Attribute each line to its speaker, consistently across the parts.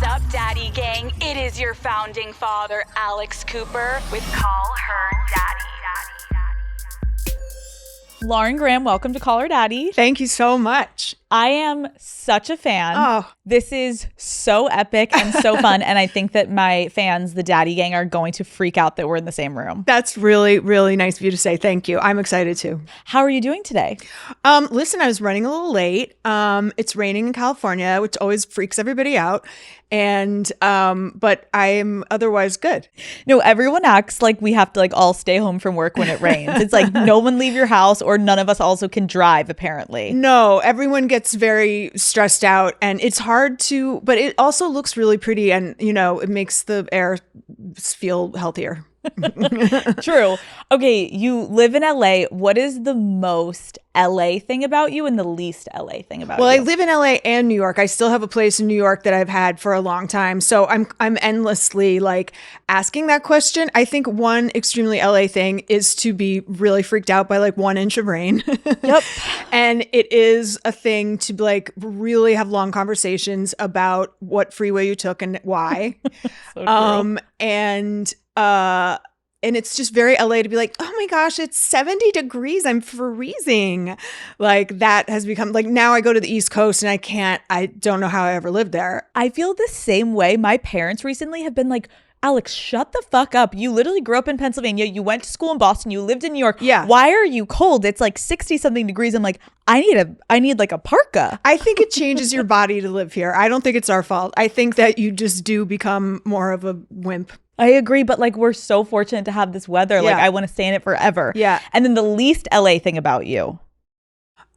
Speaker 1: What's up, Daddy Gang? It is your founding father, Alex Cooper, with Call Her Daddy.
Speaker 2: Lauren Graham, welcome to Call Her Daddy.
Speaker 3: Thank you so much.
Speaker 2: I am such a fan.
Speaker 3: Oh.
Speaker 2: This is so epic and so fun. And I think that my fans, the Daddy Gang, are going to freak out that we're in the same room.
Speaker 3: That's really, really nice of you to say. Thank you. I'm excited too.
Speaker 2: How are you doing today?
Speaker 3: Listen, I was running a little late. It's raining in California, which always freaks everybody out. And but I'm otherwise good.
Speaker 2: No, everyone acts like we have to all stay home from work when it rains. It's like no one leave your house, or none of us also can drive, apparently.
Speaker 3: No, everyone gets very stressed out, and it's hard to, but it also looks really pretty, and it makes the air feel healthier.
Speaker 2: True. Okay, you live in LA. What is the most LA thing about you and the least LA thing about you?
Speaker 3: Well, I live in LA and New York. I still have a place in New York that I've had for a long time. So I'm endlessly asking that question. I think one extremely LA thing is to be really freaked out by 1 inch of rain.
Speaker 2: Yep.
Speaker 3: And it is a thing to really have long conversations about what freeway you took and why.
Speaker 2: So true.
Speaker 3: And it's just very LA to be like, oh my gosh, it's 70 degrees. I'm freezing. That has become now I go to the East Coast and I don't know how I ever lived there.
Speaker 2: I feel the same way. My parents recently have been like, Alex, shut the fuck up. You literally grew up in Pennsylvania. You went to school in Boston. You lived in New York.
Speaker 3: Yeah.
Speaker 2: Why are you cold? It's 60 something degrees. I'm like, I need a parka.
Speaker 3: I think it changes your body to live here. I don't think it's our fault. I think that you just do become more of a wimp.
Speaker 2: I agree, but we're so fortunate to have this weather.
Speaker 3: Yeah.
Speaker 2: I want to stay in it forever.
Speaker 3: Yeah.
Speaker 2: And then the least LA thing about you.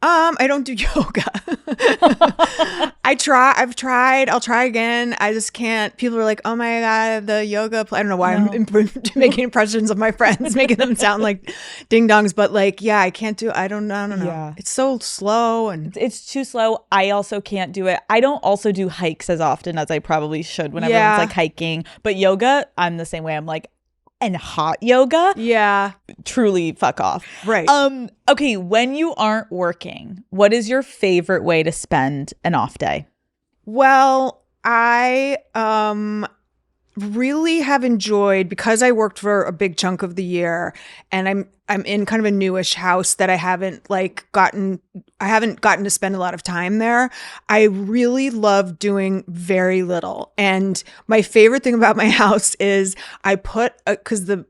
Speaker 3: I don't do yoga. I've tried. I'll try again. I just can't. People are like, oh my God, the yoga. I don't know why I'm making impressions of my friends, making them sound like ding dongs. But yeah, I can't do it. I don't know.
Speaker 2: Yeah.
Speaker 3: It's so slow and
Speaker 2: it's too slow. I also can't do it. I don't also do hikes as often as I probably should when everyone's hiking. But yoga, I'm the same way. I'm and hot yoga,
Speaker 3: yeah,
Speaker 2: truly fuck off.
Speaker 3: Right.
Speaker 2: Okay, when you aren't working, what is your favorite way to spend an off day?
Speaker 3: Well, I really have enjoyed, because I worked for a big chunk of the year, and I'm in kind of a newish house that I haven't gotten to spend a lot of time there. I really love doing very little. And my favorite thing about my house is I put the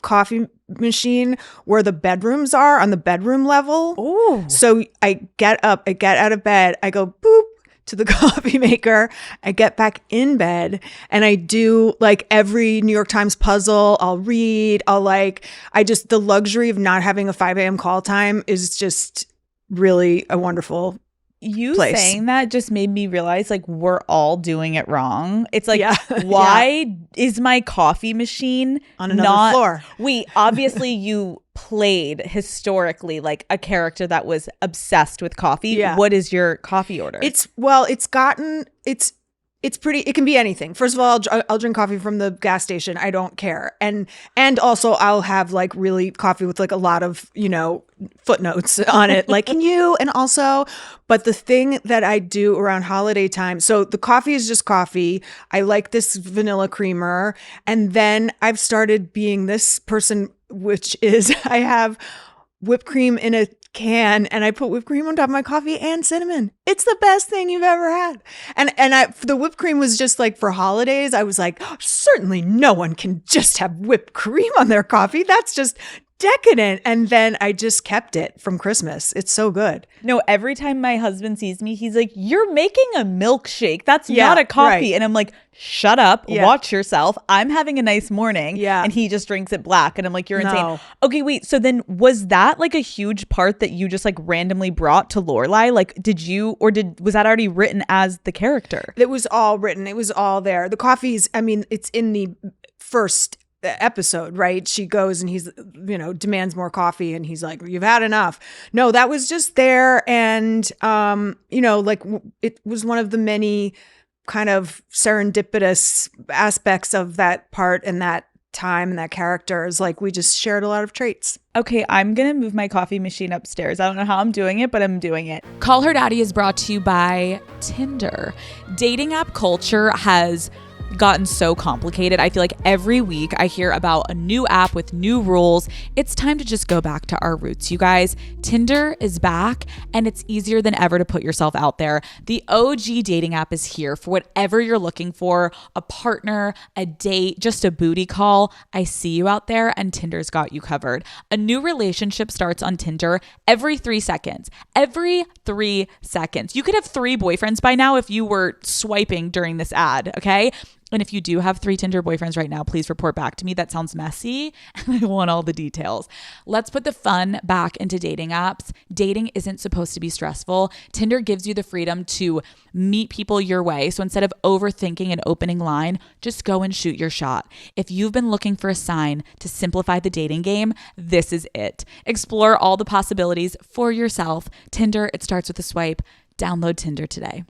Speaker 3: coffee machine where the bedrooms are, on the bedroom level.
Speaker 2: Ooh.
Speaker 3: So I get up, I get out of bed, I go boop to the coffee maker, I get back in bed, and I do every New York Times puzzle. I'll read. The luxury of not having a 5 a.m. call time is just really a wonderful place.
Speaker 2: Saying that just made me realize we're all doing it wrong. It's why is my coffee machine
Speaker 3: on another floor?
Speaker 2: Wait, obviously you played historically a character that was obsessed with coffee.
Speaker 3: Yeah.
Speaker 2: What is your coffee order?
Speaker 3: It's pretty, it can be anything. First of all, I'll drink coffee from the gas station. I don't care. And also I'll have really coffee with a lot of, footnotes on it. Can you? And also, but the thing that I do around holiday time, so the coffee is just coffee. I like this vanilla creamer. And then I've started being this person, which is I have whipped cream in a can, and I put whipped cream on top of my coffee and cinnamon. It's the best thing you've ever had. And the whipped cream was just for holidays. I was like, oh, certainly no one can just have whipped cream on their coffee. That's just decadent. And then I just kept it from Christmas. It's so good.
Speaker 2: No, every time my husband sees me, he's like, you're making a milkshake. That's not a coffee.
Speaker 3: Right.
Speaker 2: And I'm like, shut up. Yeah. Watch yourself. I'm having a nice morning.
Speaker 3: Yeah.
Speaker 2: And he just drinks it black. And I'm like, you're insane.
Speaker 3: No.
Speaker 2: Okay, wait. So then was that a huge part that you just randomly brought to Lorelai? Was that already written as the character?
Speaker 3: It was all written. It was all there. The coffee's, it's in the first episode, right? She goes and he's, demands more coffee, and he's like, you've had enough. No, that was just there. And, it was one of the many kind of serendipitous aspects of that part and that time and that character is like we just shared a lot of traits.
Speaker 2: Okay, I'm going to move my coffee machine upstairs. I don't know how I'm doing it, but I'm doing it.
Speaker 4: Call Her Daddy is brought to you by Tinder. Dating app culture has gotten so complicated. I feel like every week I hear about a new app with new rules. It's time to just go back to our roots, you guys. Tinder is back and it's easier than ever to put yourself out there. The OG dating app is here for whatever you're looking for, a partner, a date, just a booty call. I see you out there and Tinder's got you covered. A new relationship starts on Tinder every 3 seconds. Every 3 seconds. You could have 3 boyfriends by now if you were swiping during this ad, okay? And if you do have 3 Tinder boyfriends right now, please report back to me. That sounds messy and I want all the details. Let's put the fun back into dating apps. Dating isn't supposed to be stressful. Tinder gives you the freedom to meet people your way. So instead of overthinking an opening line, just go and shoot your shot. If you've been looking for a sign to simplify the dating game, this is it. Explore all the possibilities for yourself. Tinder, it starts with a swipe. Download Tinder today.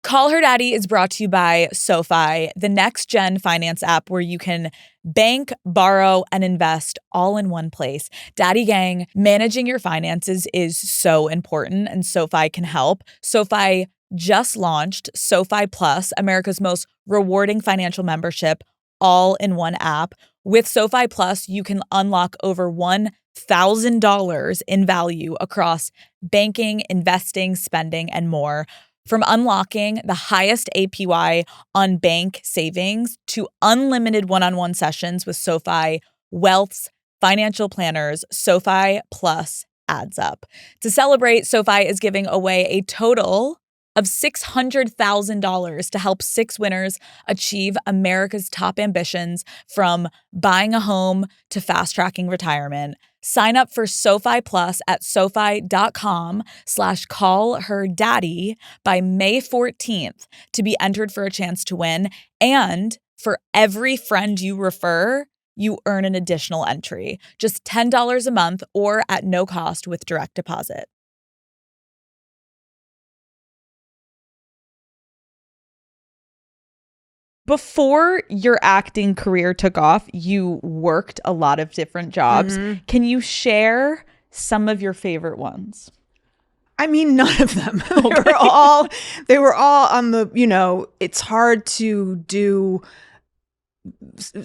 Speaker 4: Call Her Daddy is brought to you by SoFi, the next gen finance app where you can bank, borrow, and invest all in one place. Daddy gang, managing your finances is so important and SoFi can help. SoFi just launched SoFi Plus, America's most rewarding financial membership, all in one app. With SoFi Plus, you can unlock over $1,000 in value across banking, investing, spending, and more. From unlocking the highest APY on bank savings to unlimited one-on-one sessions with SoFi Wealth's financial planners, SoFi Plus adds up. To celebrate, SoFi is giving away a total of $600,000 to help 6 winners achieve America's top ambitions, from buying a home to fast-tracking retirement. Sign up for SoFi Plus at SoFi.com/callherdaddy by May 14th to be entered for a chance to win. And for every friend you refer, you earn an additional entry. Just $10 a month or at no cost with direct deposit.
Speaker 2: Before your acting career took off, you worked a lot of different jobs. Mm-hmm. Can you share some of your favorite ones?
Speaker 3: I mean, none of them. They were all on the, it's hard to do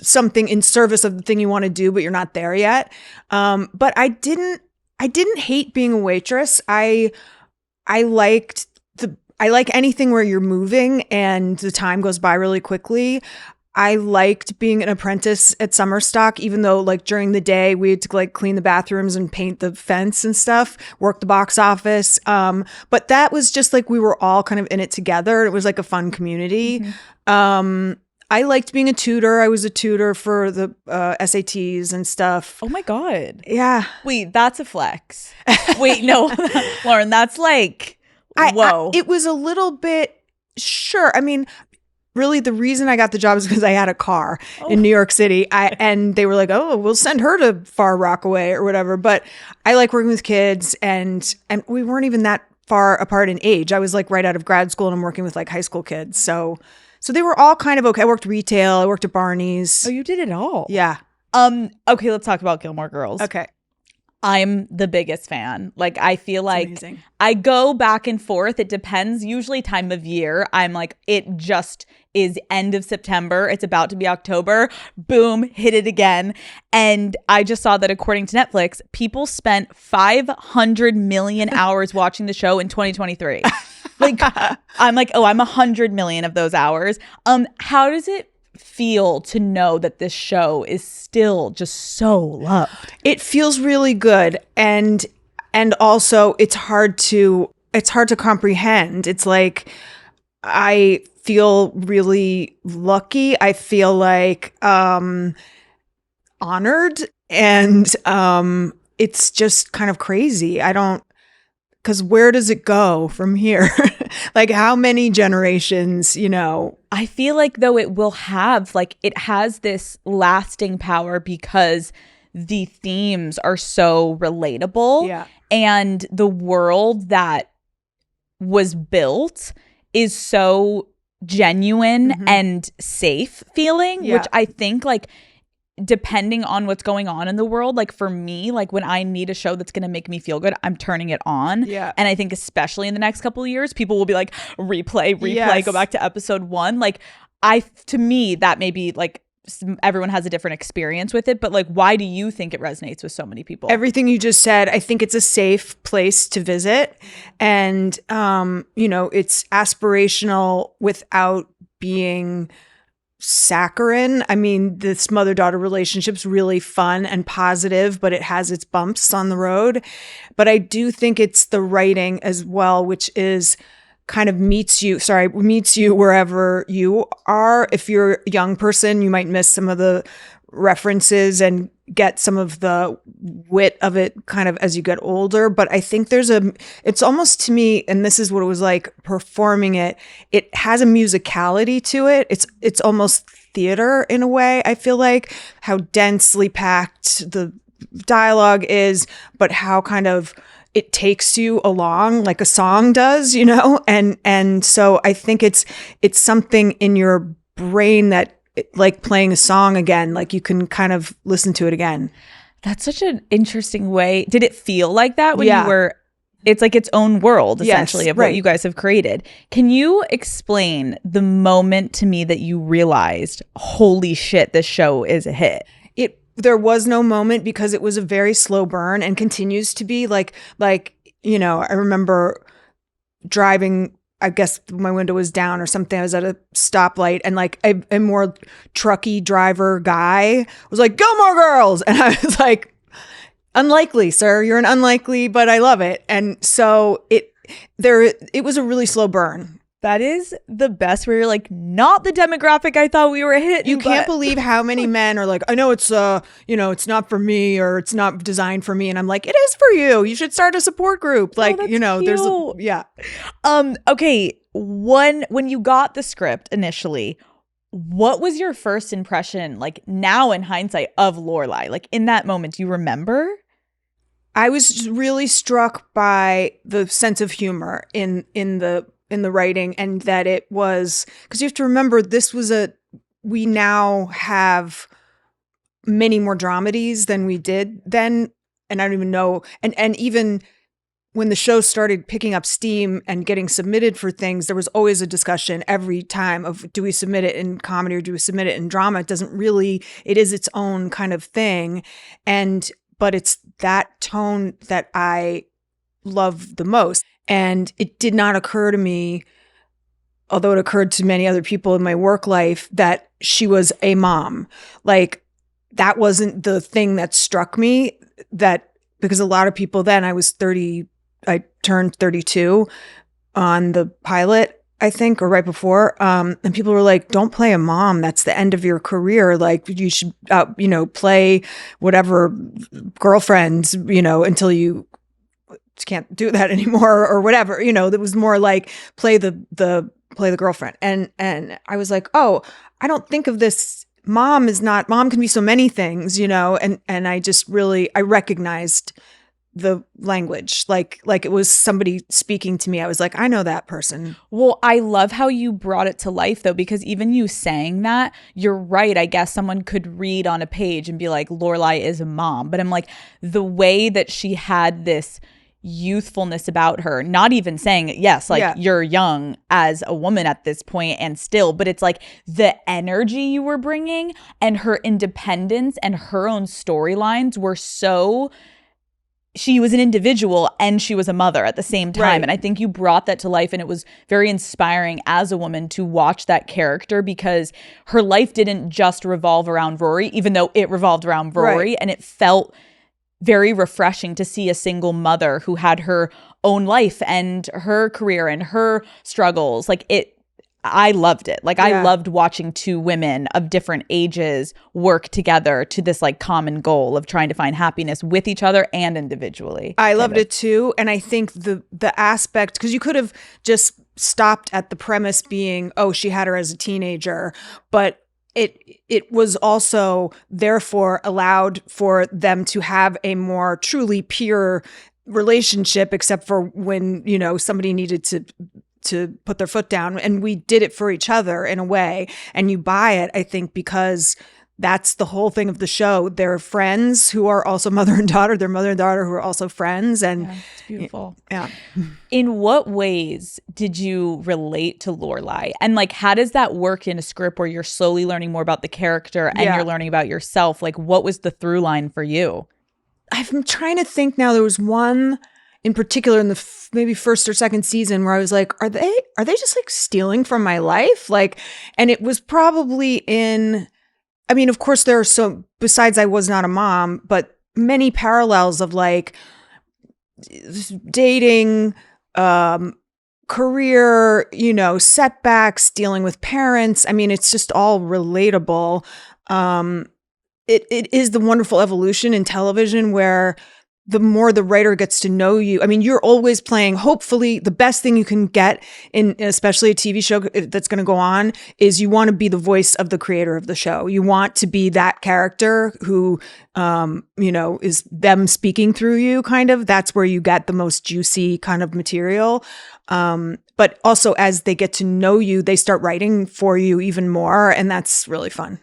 Speaker 3: something in service of the thing you want to do, but you're not there yet. But I didn't hate being a waitress. I like anything where you're moving and the time goes by really quickly. I liked being an apprentice at Summer Stock, even though like during the day we had to like clean the bathrooms and paint the fence and stuff, work the box office. But that was just like we were all kind of in it together. It was like a fun community. Mm-hmm. I liked being a tutor. I was a tutor for the SATs and stuff.
Speaker 2: Oh my God.
Speaker 3: Yeah.
Speaker 2: Wait, that's a flex. Wait, no, Lauren, that's like... Whoa.
Speaker 3: It was a little bit, sure. I mean, really the reason I got the job is because I had a car in New York City. And they were like, oh, we'll send her to Far Rockaway or whatever. But I like working with kids and we weren't even that far apart in age. I was like right out of grad school and I'm working with like high school kids. So they were all kind of okay. I worked retail. I worked at Barney's.
Speaker 2: Oh, you did it all.
Speaker 3: Yeah.
Speaker 2: Okay, let's talk about Gilmore Girls.
Speaker 3: Okay.
Speaker 2: I'm the biggest fan. Like, I feel like I go back and forth. It depends. Usually time of year. I'm like, it just is end of September. It's about to be October. Boom, hit it again. And I just saw that according to Netflix, people spent 500 million hours watching the show in 2023. Like, I'm like, oh, I'm 100 million of those hours. How does it feel to know that this show is still just so loved?
Speaker 3: It feels really good, and also it's hard to comprehend. It's like I feel really lucky. I feel like honored, and it's just kind of crazy. Because where does it go from here? Like how many generations,
Speaker 2: I feel like though it will have, like it has this lasting power because the themes are so relatable.
Speaker 3: Yeah.
Speaker 2: And the world that was built is so genuine and safe feeling, which I think like depending on what's going on in the world, like for me, like when I need a show that's going to make me feel good, I'm turning it on.
Speaker 3: Yeah.
Speaker 2: And I think especially in the next couple of years, people will be like, replay,
Speaker 3: Yes.
Speaker 2: go back to episode 1. Like to me, that may be like everyone has a different experience with it, but like, why do you think it resonates with so many people?
Speaker 3: Everything you just said, I think it's a safe place to visit. And, it's aspirational without being saccharine. I mean, this mother-daughter relationship's really fun and positive, but it has its bumps on the road. But I do think it's the writing as well, which is kind of meets you wherever you are. If you're a young person, you might miss some of the references and get some of the wit of it kind of as you get older. But I think it's almost to me, and this is what it was like performing it, it has a musicality to it. It's almost theater in a way. I feel like how densely packed the dialogue is, but how kind of it takes you along like a song does, and so I think it's something in your brain that, like playing a song again, like you can kind of listen to it again.
Speaker 2: That's such an interesting way. Did it feel like that when you were, it's like its own world essentially of what you guys have created. Can you explain the moment to me that you realized, holy shit, this show is a hit?
Speaker 3: There was no moment because it was a very slow burn and continues to be like, I remember driving, I guess my window was down or something. I was at a stoplight and like a more trucky driver guy was like, Gilmore Girls. And I was like, unlikely, sir. You're an unlikely, but I love it. And so it was a really slow burn.
Speaker 2: That is the best where you're like, not the demographic I thought we were hitting.
Speaker 3: You can't believe how many men are like, I know it's it's not for me or it's not designed for me. And I'm like, it is for you. You should start a support group. Like,
Speaker 2: cute. Okay. When you got the script initially, what was your first impression, like now in hindsight, of Lorelai? Like in that moment, do you remember?
Speaker 3: I was really struck by the sense of humor in the writing, and that it was, because you have to remember, we now have many more dramedies than we did then. And I don't even know. And even when the show started picking up steam and getting submitted for things, there was always a discussion every time of, do we submit it in comedy or do we submit it in drama? It is its own kind of thing. But it's that tone that I love the most. And it did not occur to me, although it occurred to many other people in my work life, that she was a mom. Like, that wasn't the thing that struck me, because a lot of people then, I turned 32 on the pilot, I think, or right before. And people were like, don't play a mom. That's the end of your career. Like, you should, play whatever girlfriends, until you can't do that anymore or whatever. That was more like play the girlfriend. And I was like, oh, I don't think of this. Mom can be so many things, and I just really, I recognized the language, like it was somebody speaking to me. I was like, I know that person.
Speaker 2: Well, I love how you brought it to life though, because even you saying that, you're right. I guess someone could read on a page and be like, Lorelai is a mom. But I'm like, the way that she had this youthfulness about her, not even saying yes, like you're young as a woman at this point and still, but it's like the energy you were bringing and her independence and her own storylines were so, she was an individual and she was a mother at the same time. Right. And I think you brought that to life, and it was very inspiring as a woman to watch that character, because her life didn't just revolve around Rory, even though it revolved around Rory. Right. And it felt very refreshing to see a single mother who had her own life and her career and her struggles. I loved it. I loved watching two women of different ages work together to this common goal of trying to find happiness with each other and individually.
Speaker 3: I loved it too. And I think the aspect, because you could have just stopped at the premise being, oh, she had her as a teenager, but it was also therefore allowed for them to have a more truly pure relationship, except for when, somebody needed to put their foot down, and we did it for each other in a way. And you buy it, I think, because that's the whole thing of the show. They're friends who are also mother and daughter. They're mother and daughter who are also friends. And
Speaker 2: it's beautiful.
Speaker 3: Yeah.
Speaker 2: In what ways did you relate to Lorelai? And like, how does that work in a script where you're slowly learning more about the character and you're learning about yourself? Like, what was the through line for you?
Speaker 3: I'm trying to think now. There was one in particular in the maybe first or second season where I was like, are they just like stealing from my life? Like, and it was probably in, I mean, of course there are so, besides I was not a mom, but many parallels of like dating, career, you know, setbacks, dealing with parents. I mean, it's just all relatable. It is the wonderful evolution in television where the more the writer gets to know you, I mean, you're always playing, hopefully the best thing you can get in, especially a TV show that's going to go on, is you want to be the voice of the creator of the show. You want to be that character who, you know, is them speaking through you kind of. That's where you get the most juicy kind of material. But also as they get to know you, they start writing for you even more. And that's really fun.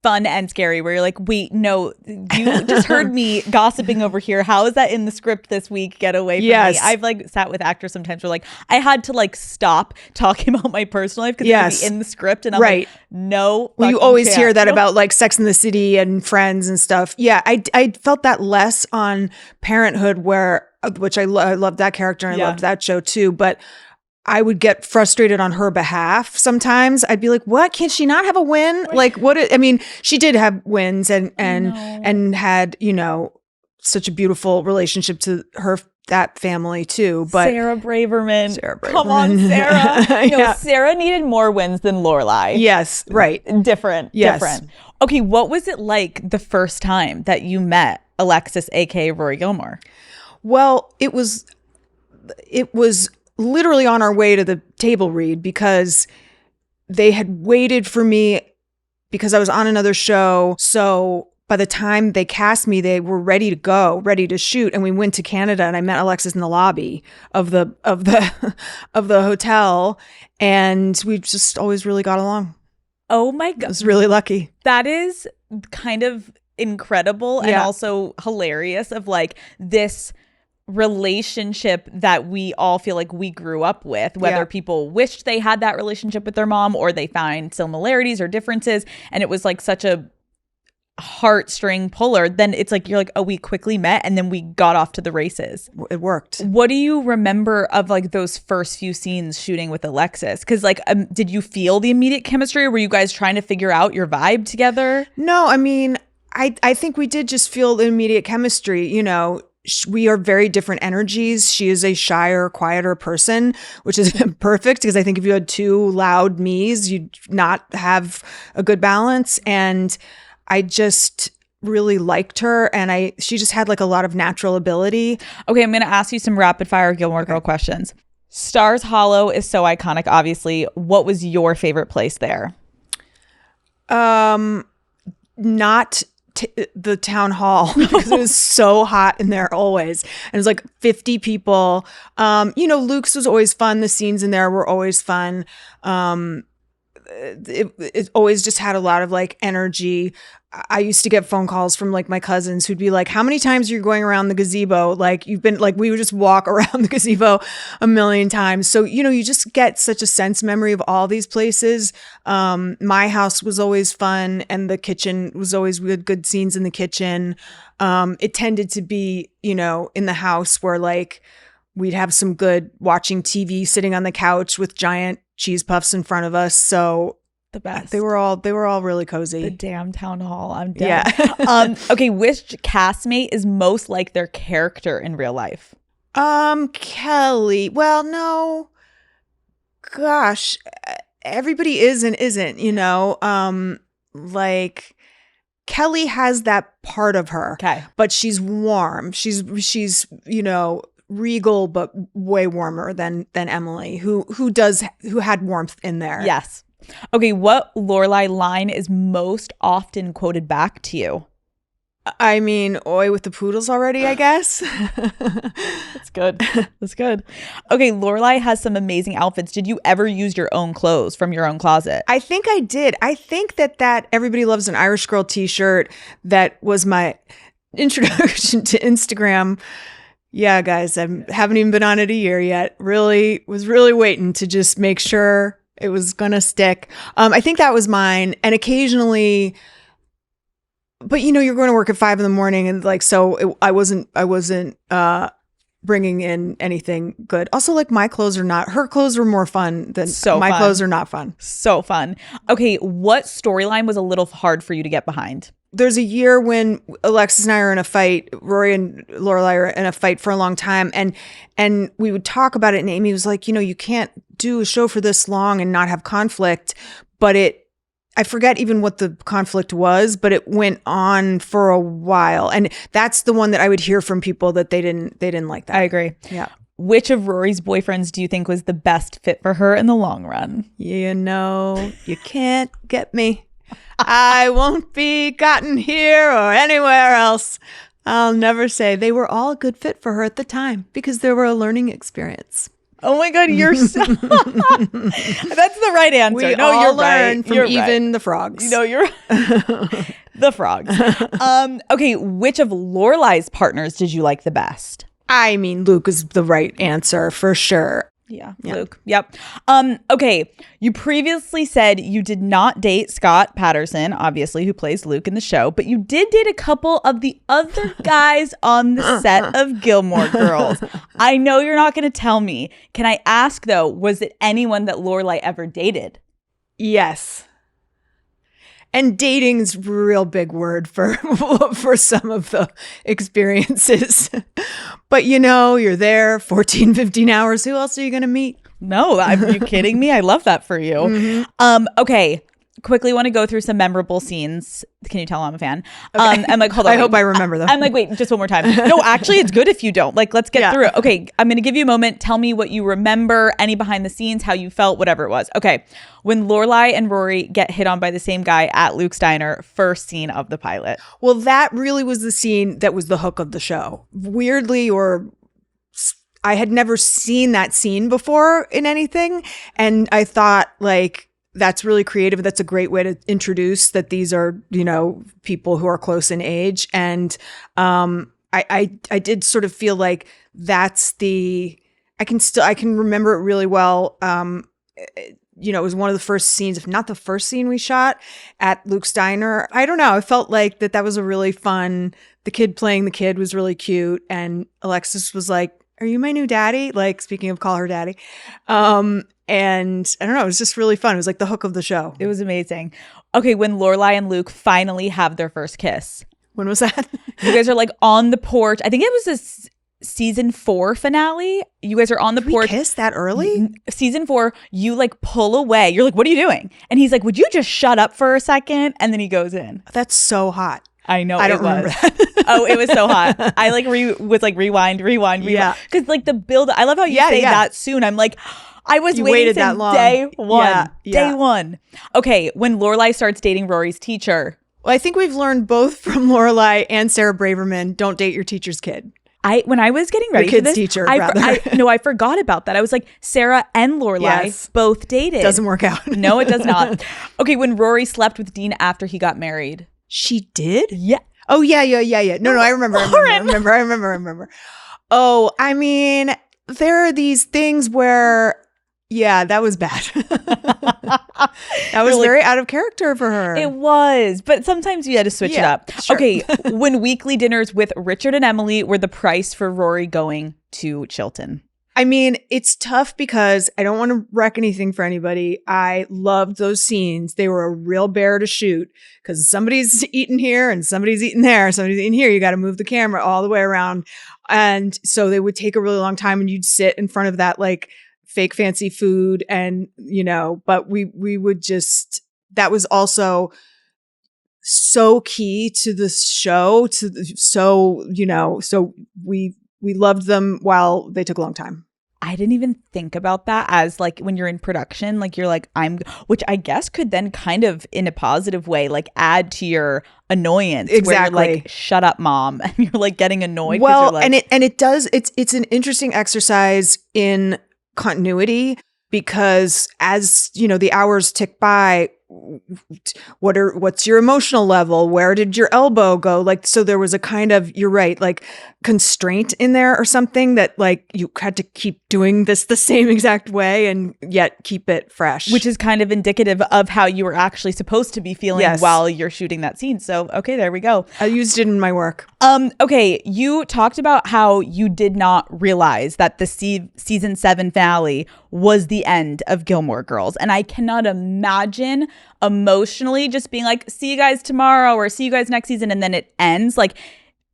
Speaker 2: Fun and scary where you're like, wait, no, you just heard me gossiping over here. How is that in the script this week? Get away from me. I've like sat with actors sometimes where like I had to like stop talking about my personal life because it would be in the script and I'm like, no.
Speaker 3: Well, you always hear that about like Sex and the City and Friends and stuff. Yeah, I felt that less on Parenthood which I loved that character and I loved that show too, but I would get frustrated on her behalf. Sometimes I'd be like, what? Can't she not have a win? Like what? I mean, she did have wins and had, you know, such a beautiful relationship to that family too. But
Speaker 2: Sarah Braverman. Come on, Sarah. No, Sarah needed more wins than Lorelai.
Speaker 3: Yes. Right.
Speaker 2: Different. Okay. What was it like the first time that you met Alexis, aka Rory Gilmore?
Speaker 3: Well, it was literally on our way to the table read because they had waited for me because I was on another show. So by the time they cast me, they were ready to go, ready to shoot. And we went to Canada and I met Alexis in the lobby of the hotel. And we just always really got along.
Speaker 2: Oh my God.
Speaker 3: I was really lucky.
Speaker 2: That is kind of incredible and also hilarious of like this relationship that we all feel like we grew up with, whether people wished they had that relationship with their mom or they find similarities or differences, and it was like such a heartstring puller. Then it's like you're like, oh, we quickly met and then we got off to the races.
Speaker 3: It worked.
Speaker 2: What do you remember of like those first few scenes shooting with Alexis? Because like did you feel the immediate chemistry or were you guys trying to figure out your vibe together?
Speaker 3: No, I mean, I think we did just feel the immediate chemistry. You know, we are very different energies. She is a shyer, quieter person, which is perfect because I think if you had two loud me's, you'd not have a good balance. And I just really liked her and she just had like a lot of natural ability.
Speaker 2: Okay, I'm going to ask you some rapid fire Gilmore Girl questions. Stars Hollow is so iconic, obviously. What was your favorite place there?
Speaker 3: Not the town hall because it was so hot in there always. And it was like 50 people. You know, Luke's was always fun. The scenes in there were always fun. It always just had a lot of like energy. I used to get phone calls from like my cousins who'd be like, how many times are you going around the gazebo? Like you've been like, we would just walk around the gazebo a million times. So, you know, you just get such a sense memory of all these places. My house was always fun and the kitchen was always, we had good scenes in the kitchen. It tended to be, you know, in the house where like we'd have some good watching TV, sitting on the couch with giant cheese puffs in front of us. So
Speaker 2: the best.
Speaker 3: They were all really cozy.
Speaker 2: The damn town hall. I'm dead. Yeah. Okay, which castmate is most like their character in real life?
Speaker 3: Kelly. Well, no. Gosh, everybody is and isn't, you know. Like Kelly has that part of her.
Speaker 2: Okay.
Speaker 3: But she's warm. She's, you know, regal but way warmer than Emily, who had warmth in there.
Speaker 2: Yes. Okay, what Lorelai line is most often quoted back to you?
Speaker 3: I mean, oi with the poodles already, I guess.
Speaker 2: That's good. That's good. Okay, Lorelai has some amazing outfits. Did you ever use your own clothes from your own closet?
Speaker 3: I think I did. I think that Everybody Loves an Irish Girl t-shirt that was my introduction to Instagram. Yeah, guys, I haven't even been on it a year yet. Was really waiting to just make sure it was gonna stick. I think that was mine. And occasionally, but you're going to work at 5 a.m. and like, so I wasn't bringing in anything good. Also, like her clothes were more fun than my clothes are not fun.
Speaker 2: So fun. Okay, what storyline was a little hard for you to get behind?
Speaker 3: There's a year when Alexis and I are in a fight. Rory and Lorelai are in a fight for a long time, and we would talk about it. And Amy was like, you can't do a show for this long and not have conflict. But I forget even what the conflict was, but it went on for a while, and that's the one that I would hear from people that they didn't like that.
Speaker 2: I agree.
Speaker 3: Yeah.
Speaker 2: Which of Rory's boyfriends do you think was the best fit for her in the long run?
Speaker 3: You can't get me. I won't be gotten here or anywhere else. I'll never say. They were all a good fit for her at the time because they were a learning experience.
Speaker 2: Oh my God, you're so... That's the right answer.
Speaker 3: We
Speaker 2: no,
Speaker 3: all
Speaker 2: you're
Speaker 3: learn
Speaker 2: right.
Speaker 3: from
Speaker 2: you're
Speaker 3: even
Speaker 2: right.
Speaker 3: the frogs.
Speaker 2: No, you're the frogs. Okay, which of Lorelai's partners did you like the best?
Speaker 3: I mean, Luke is the right answer for sure.
Speaker 2: Yeah, Luke. Yep. Okay, you previously said you did not date Scott Patterson, obviously, who plays Luke in the show, but you did date a couple of the other guys on the set of Gilmore Girls. I know you're not going to tell me. Can I ask, though, was it anyone that Lorelai ever dated?
Speaker 3: Yes. And dating's a real big word for some of the experiences. But you're there 14, 15 hours. Who else are you going to meet?
Speaker 2: No, are you kidding me? I love that for you.
Speaker 3: Mm-hmm.
Speaker 2: Okay. Quickly want to go through some memorable scenes. Can you tell I'm a fan?
Speaker 3: Okay.
Speaker 2: I'm like, hold on.
Speaker 3: I hope I remember them.
Speaker 2: I'm like, wait, just one more time. No, actually, it's good if you don't. Like, let's get through it. Okay, I'm going to give you a moment. Tell me what you remember, any behind the scenes, how you felt, whatever it was. Okay, when Lorelai and Rory get hit on by the same guy at Luke's diner, first scene of the pilot.
Speaker 3: Well, that really was the scene that was the hook of the show. Weirdly, I had never seen that scene before in anything. And I thought, like, that's really creative. That's a great way to introduce that these are, people who are close in age. And I did sort of feel like that's I can remember it really well. It was one of the first scenes, if not the first scene we shot at Luke's diner. I don't know. I felt like that was a really fun, the kid playing the kid was really cute. And Alexis was like, "Are you my new daddy?" Like, speaking of call her daddy. And I don't know, it was just really fun. It was like the hook of the show.
Speaker 2: It was amazing. Okay, when Lorelai and Luke finally have their first kiss.
Speaker 3: When was that?
Speaker 2: You guys are like on the porch. I think it was a season 4 finale. You guys are on the porch.
Speaker 3: We kissed that early?
Speaker 2: Season 4, you like pull away. You're like, what are you doing? And he's like, would you just shut up for a second? And then he goes in.
Speaker 3: That's so hot.
Speaker 2: I know.
Speaker 3: I don't remember that.
Speaker 2: Oh, it was so hot. I like was like rewind.
Speaker 3: Yeah.
Speaker 2: Because like the build, I love how you say that soon. I'm like, I was waiting since
Speaker 3: that long.
Speaker 2: day one.
Speaker 3: Yeah.
Speaker 2: Day one. Okay, when Lorelai starts dating Rory's teacher.
Speaker 3: Well, I think we've learned both from Lorelai and Sarah Braverman, don't date your teacher's kid.
Speaker 2: When I was getting ready
Speaker 3: your
Speaker 2: for this,
Speaker 3: teacher,
Speaker 2: I forgot about that. I was like, Sarah and Lorelai both dated.
Speaker 3: Doesn't work out.
Speaker 2: No, it does not. Okay, when Rory slept with Dean after he got married.
Speaker 3: She did?
Speaker 2: Yeah.
Speaker 3: Oh, yeah. No, I remember. I remember. Oh, I mean, there are these things where, yeah, that was bad. That was very out of character for her.
Speaker 2: It was, but sometimes you had to switch it up.
Speaker 3: Sure.
Speaker 2: Okay, when weekly dinners with Richard and Emily were the price for Rory going to Chilton.
Speaker 3: I mean, it's tough because I don't want to wreck anything for anybody. I loved those scenes. They were a real bear to shoot because somebody's eating here and somebody's eating there. Somebody's eating here. You got to move the camera all the way around. And so they would take a really long time and you'd sit in front of that like fake fancy food and, but we would just, that was also so key to the show so we loved them while they took a long time.
Speaker 2: I didn't even think about that as like when you're in production, like you're like, which I guess could then kind of in a positive way, like add to your annoyance.
Speaker 3: Exactly.
Speaker 2: Where you're like, shut up, mom. And you're like getting annoyed.
Speaker 3: Well,
Speaker 2: like,
Speaker 3: and it does, it's an interesting exercise in continuity because as, you know, the hours tick by, what's your emotional level? Where did your elbow go? Like, so there was a kind of, you're right, like constraint in there or something that like you had to keep doing this the same exact way and yet keep it fresh.
Speaker 2: Which is kind of indicative of how you were actually supposed to be feeling while you're shooting that scene. So, okay, there we go.
Speaker 3: I used it in my work.
Speaker 2: Okay, you talked about how you did not realize that the season 7 finale was the end of Gilmore Girls. And I cannot imagine emotionally just being like, see you guys tomorrow or see you guys next season, and then it ends. Like,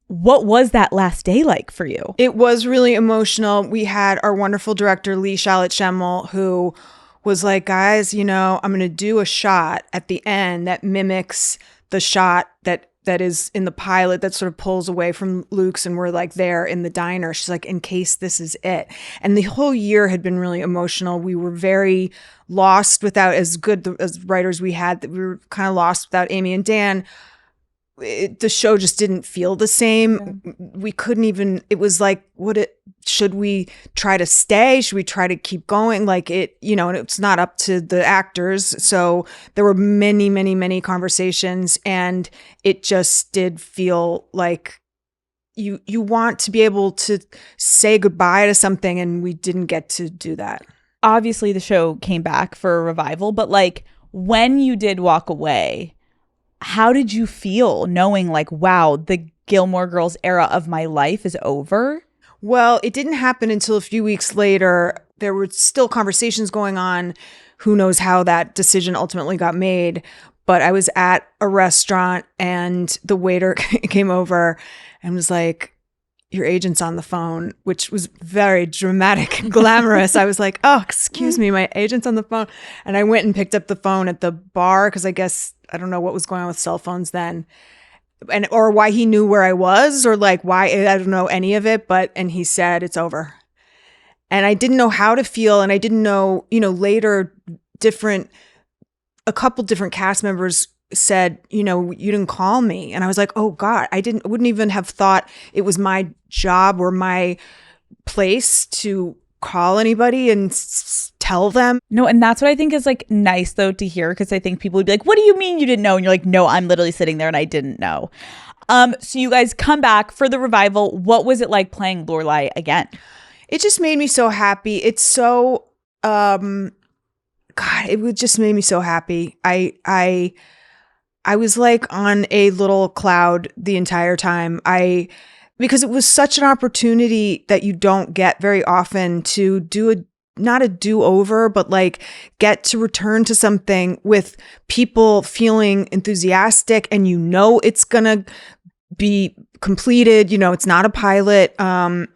Speaker 2: what was that last day like for you?
Speaker 3: It was really emotional. We had our wonderful director, Lee Shallot-Schemmel, who was like, guys, you know, I'm going to do a shot at the end that mimics the shot that is in the pilot that sort of pulls away from Luke's, and we're like there in the diner. She's like, in case this is it. And the whole year had been really emotional. We were very lost without as good as writers we had, that we were kind of lost without Amy and Dan. The show just didn't feel the same. We couldn't even, it was like, should we try to stay? Should we try to keep going? Like it, you know, and it's not up to the actors. So there were many, many, many conversations, and it just did feel like you want to be able to say goodbye to something, and we didn't get to do that.
Speaker 2: Obviously the show came back for a revival, but like when you did walk away, how did you feel knowing like, wow, the Gilmore Girls era of my life is over?
Speaker 3: Well, it didn't happen until a few weeks later. There were still conversations going on. Who knows how that decision ultimately got made. But I was at a restaurant and the waiter came over and was like, your agent's on the phone, which was very dramatic and glamorous. I was like, oh, excuse me, my agent's on the phone. And I went and picked up the phone at the bar because I guess, I don't know what was going on with cell phones then, and or why he knew where I was, or like why, I don't know any of it, and he said, it's over. And I didn't know how to feel. And I didn't know, you know, later a couple different cast members said, you know, you didn't call me. And I was like, oh God, wouldn't even have thought it was my job or my place to call anybody and tell them.
Speaker 2: No, and that's what I think is like nice though to hear, because I think people would be like, what do you mean you didn't know? And you're like, no, I'm literally sitting there and I didn't know. So you guys come back for the revival. What was it like playing Lorelai again?
Speaker 3: It just made me so happy. It's so God, it just made me so happy. I was like on a little cloud the entire time. Because it was such an opportunity that you don't get very often to do not a do-over, but like get to return to something with people feeling enthusiastic, and you know it's gonna be completed. You know, it's not a pilot.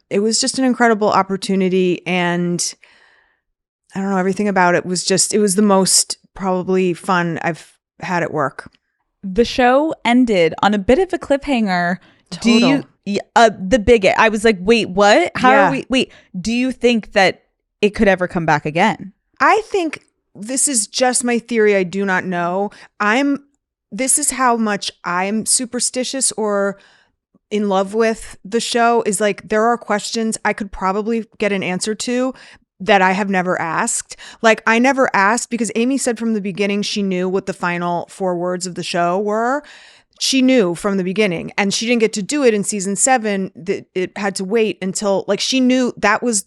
Speaker 3: It was just an incredible opportunity, and I don't know, everything about it was the most probably fun I've had at work.
Speaker 2: The show ended on a bit of a cliffhanger.
Speaker 3: Total.
Speaker 2: The bigot. I was like, wait, what? Do you think that it could ever come back again?
Speaker 3: I think this is just my theory. I do not know. This is how much I'm superstitious or in love with the show, is like, there are questions I could probably get an answer to that I have never asked. Like, I never asked because Amy said from the beginning she knew what the final 4 words of the show were. She knew from the beginning, and she didn't get to do it in season 7. It had to wait until, like, she knew that was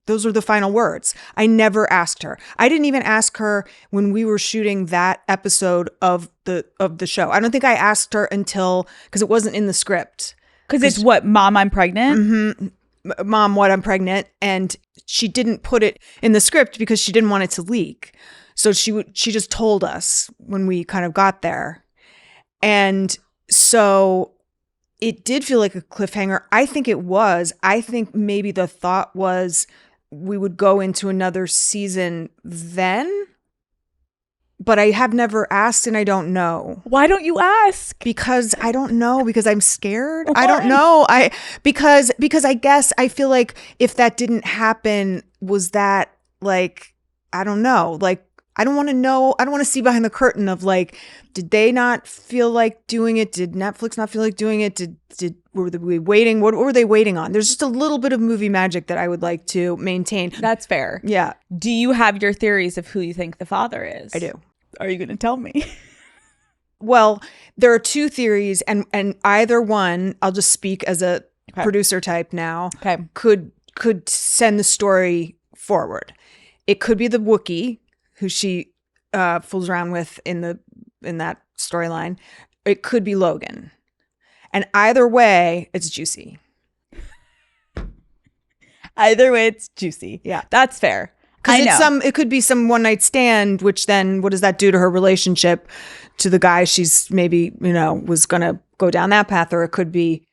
Speaker 3: those were the final words. I never asked her. I didn't even ask her when we were shooting that episode of the show. I don't think I asked her until, because it wasn't in the script.
Speaker 2: Because it's what, Mom, I'm pregnant?
Speaker 3: Mm-hmm. Mom, what, I'm pregnant. And she didn't put it in the script because she didn't want it to leak. So she just told us when we kind of got there. And so it did feel like a cliffhanger. I think it was. I think maybe the thought was we would go into another season then. but I have never asked and I don't know.
Speaker 2: Why don't you ask?
Speaker 3: Because I don't know, because I'm scared. Why? I don't know. Because I guess I feel like if that didn't happen, was that like, I don't know. Like, I don't want to know. I don't want to see behind the curtain of like, did they not feel like doing it? Did Netflix not feel like doing it? Were we waiting? What were they waiting on? There's just a little bit of movie magic that I would like to maintain.
Speaker 2: That's fair.
Speaker 3: Yeah.
Speaker 2: Do you have your theories of who you think the father is?
Speaker 3: I do.
Speaker 2: Are you going to tell me?
Speaker 3: Well, there are two theories, and either one, I'll just speak as a producer type now, could send the story forward. It could be the Wookiee, who she fools around with in that storyline. It could be Logan. And either way, it's juicy.
Speaker 2: Either way, it's juicy.
Speaker 3: Yeah.
Speaker 2: That's fair.
Speaker 3: Because it could be some one night stand, which then what does that do to her relationship to the guy she's maybe, was going to go down that path, or it could be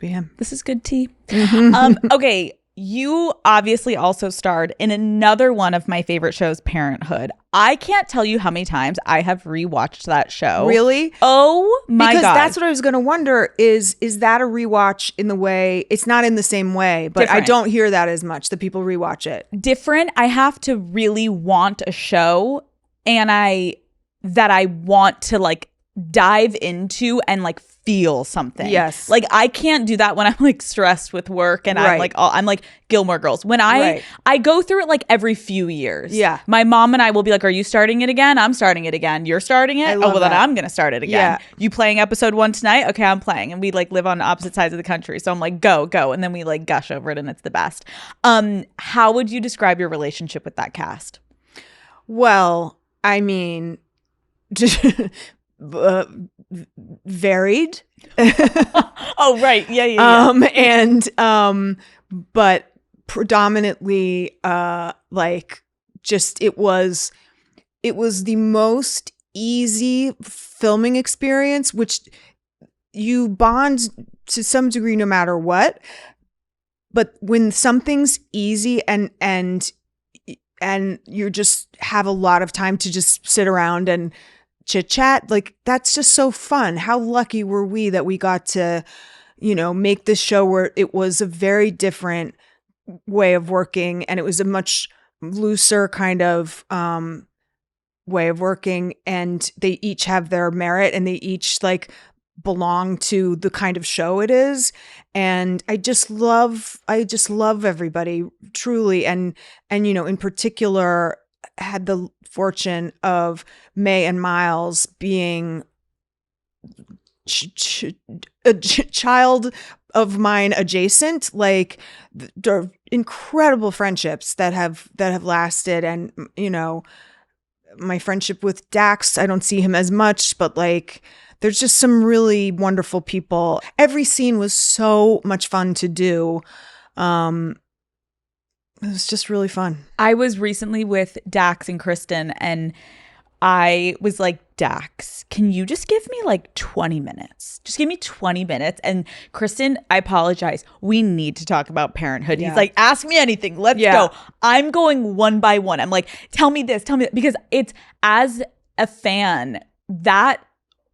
Speaker 3: him.
Speaker 2: This is good tea. Mm-hmm. Okay. You obviously also starred in another one of my favorite shows, Parenthood. I can't tell you how many times I have rewatched that show.
Speaker 3: Really?
Speaker 2: Oh my God.
Speaker 3: Because that's what I was going to wonder is that a rewatch in the way, it's not in the same way, but different. I don't hear that as much, that people rewatch it.
Speaker 2: Different. I have to really want a show that I want to like dive into and like feel something.
Speaker 3: Yes.
Speaker 2: Like I can't do that when I'm like stressed with work and I'm like Gilmore Girls. When I go through it like every few years.
Speaker 3: Yeah.
Speaker 2: My mom and I will be like, are you starting it again? I'm starting it again. You're starting it? Then I'm going to start it again. Yeah. You playing episode 1 tonight? Okay, I'm playing. And we like live on opposite sides of the country. So I'm like, go. And then we like gush over it and it's the best. How would you describe your relationship with that cast?
Speaker 3: Well, I mean, varied.
Speaker 2: Oh, right. Yeah.
Speaker 3: But predominantly, like just it was the most easy filming experience, which you bond to some degree no matter what. But when something's easy and you just have a lot of time to just sit around and chit chat, like that's just so fun. How lucky were we that we got to, make this show where it was a very different way of working, and it was a much looser kind of way of working, and they each have their merit and they each like belong to the kind of show it is. And I just love everybody truly. And in particular, had the fortune of May and Miles being a child of mine adjacent, like the incredible friendships that have lasted. And my friendship with Dax, I don't see him as much, but like there's just some really wonderful people. Every scene was so much fun to do. It was just really fun.
Speaker 2: I was recently with Dax and Kristen, and I was like, Dax, can you just give me like 20 minutes? Just give me 20 minutes. And Kristen, I apologize. We need to talk about Parenthood. Yeah. He's like, ask me anything. Let's go. I'm going one by one. I'm like, tell me this, because it's, as a fan, that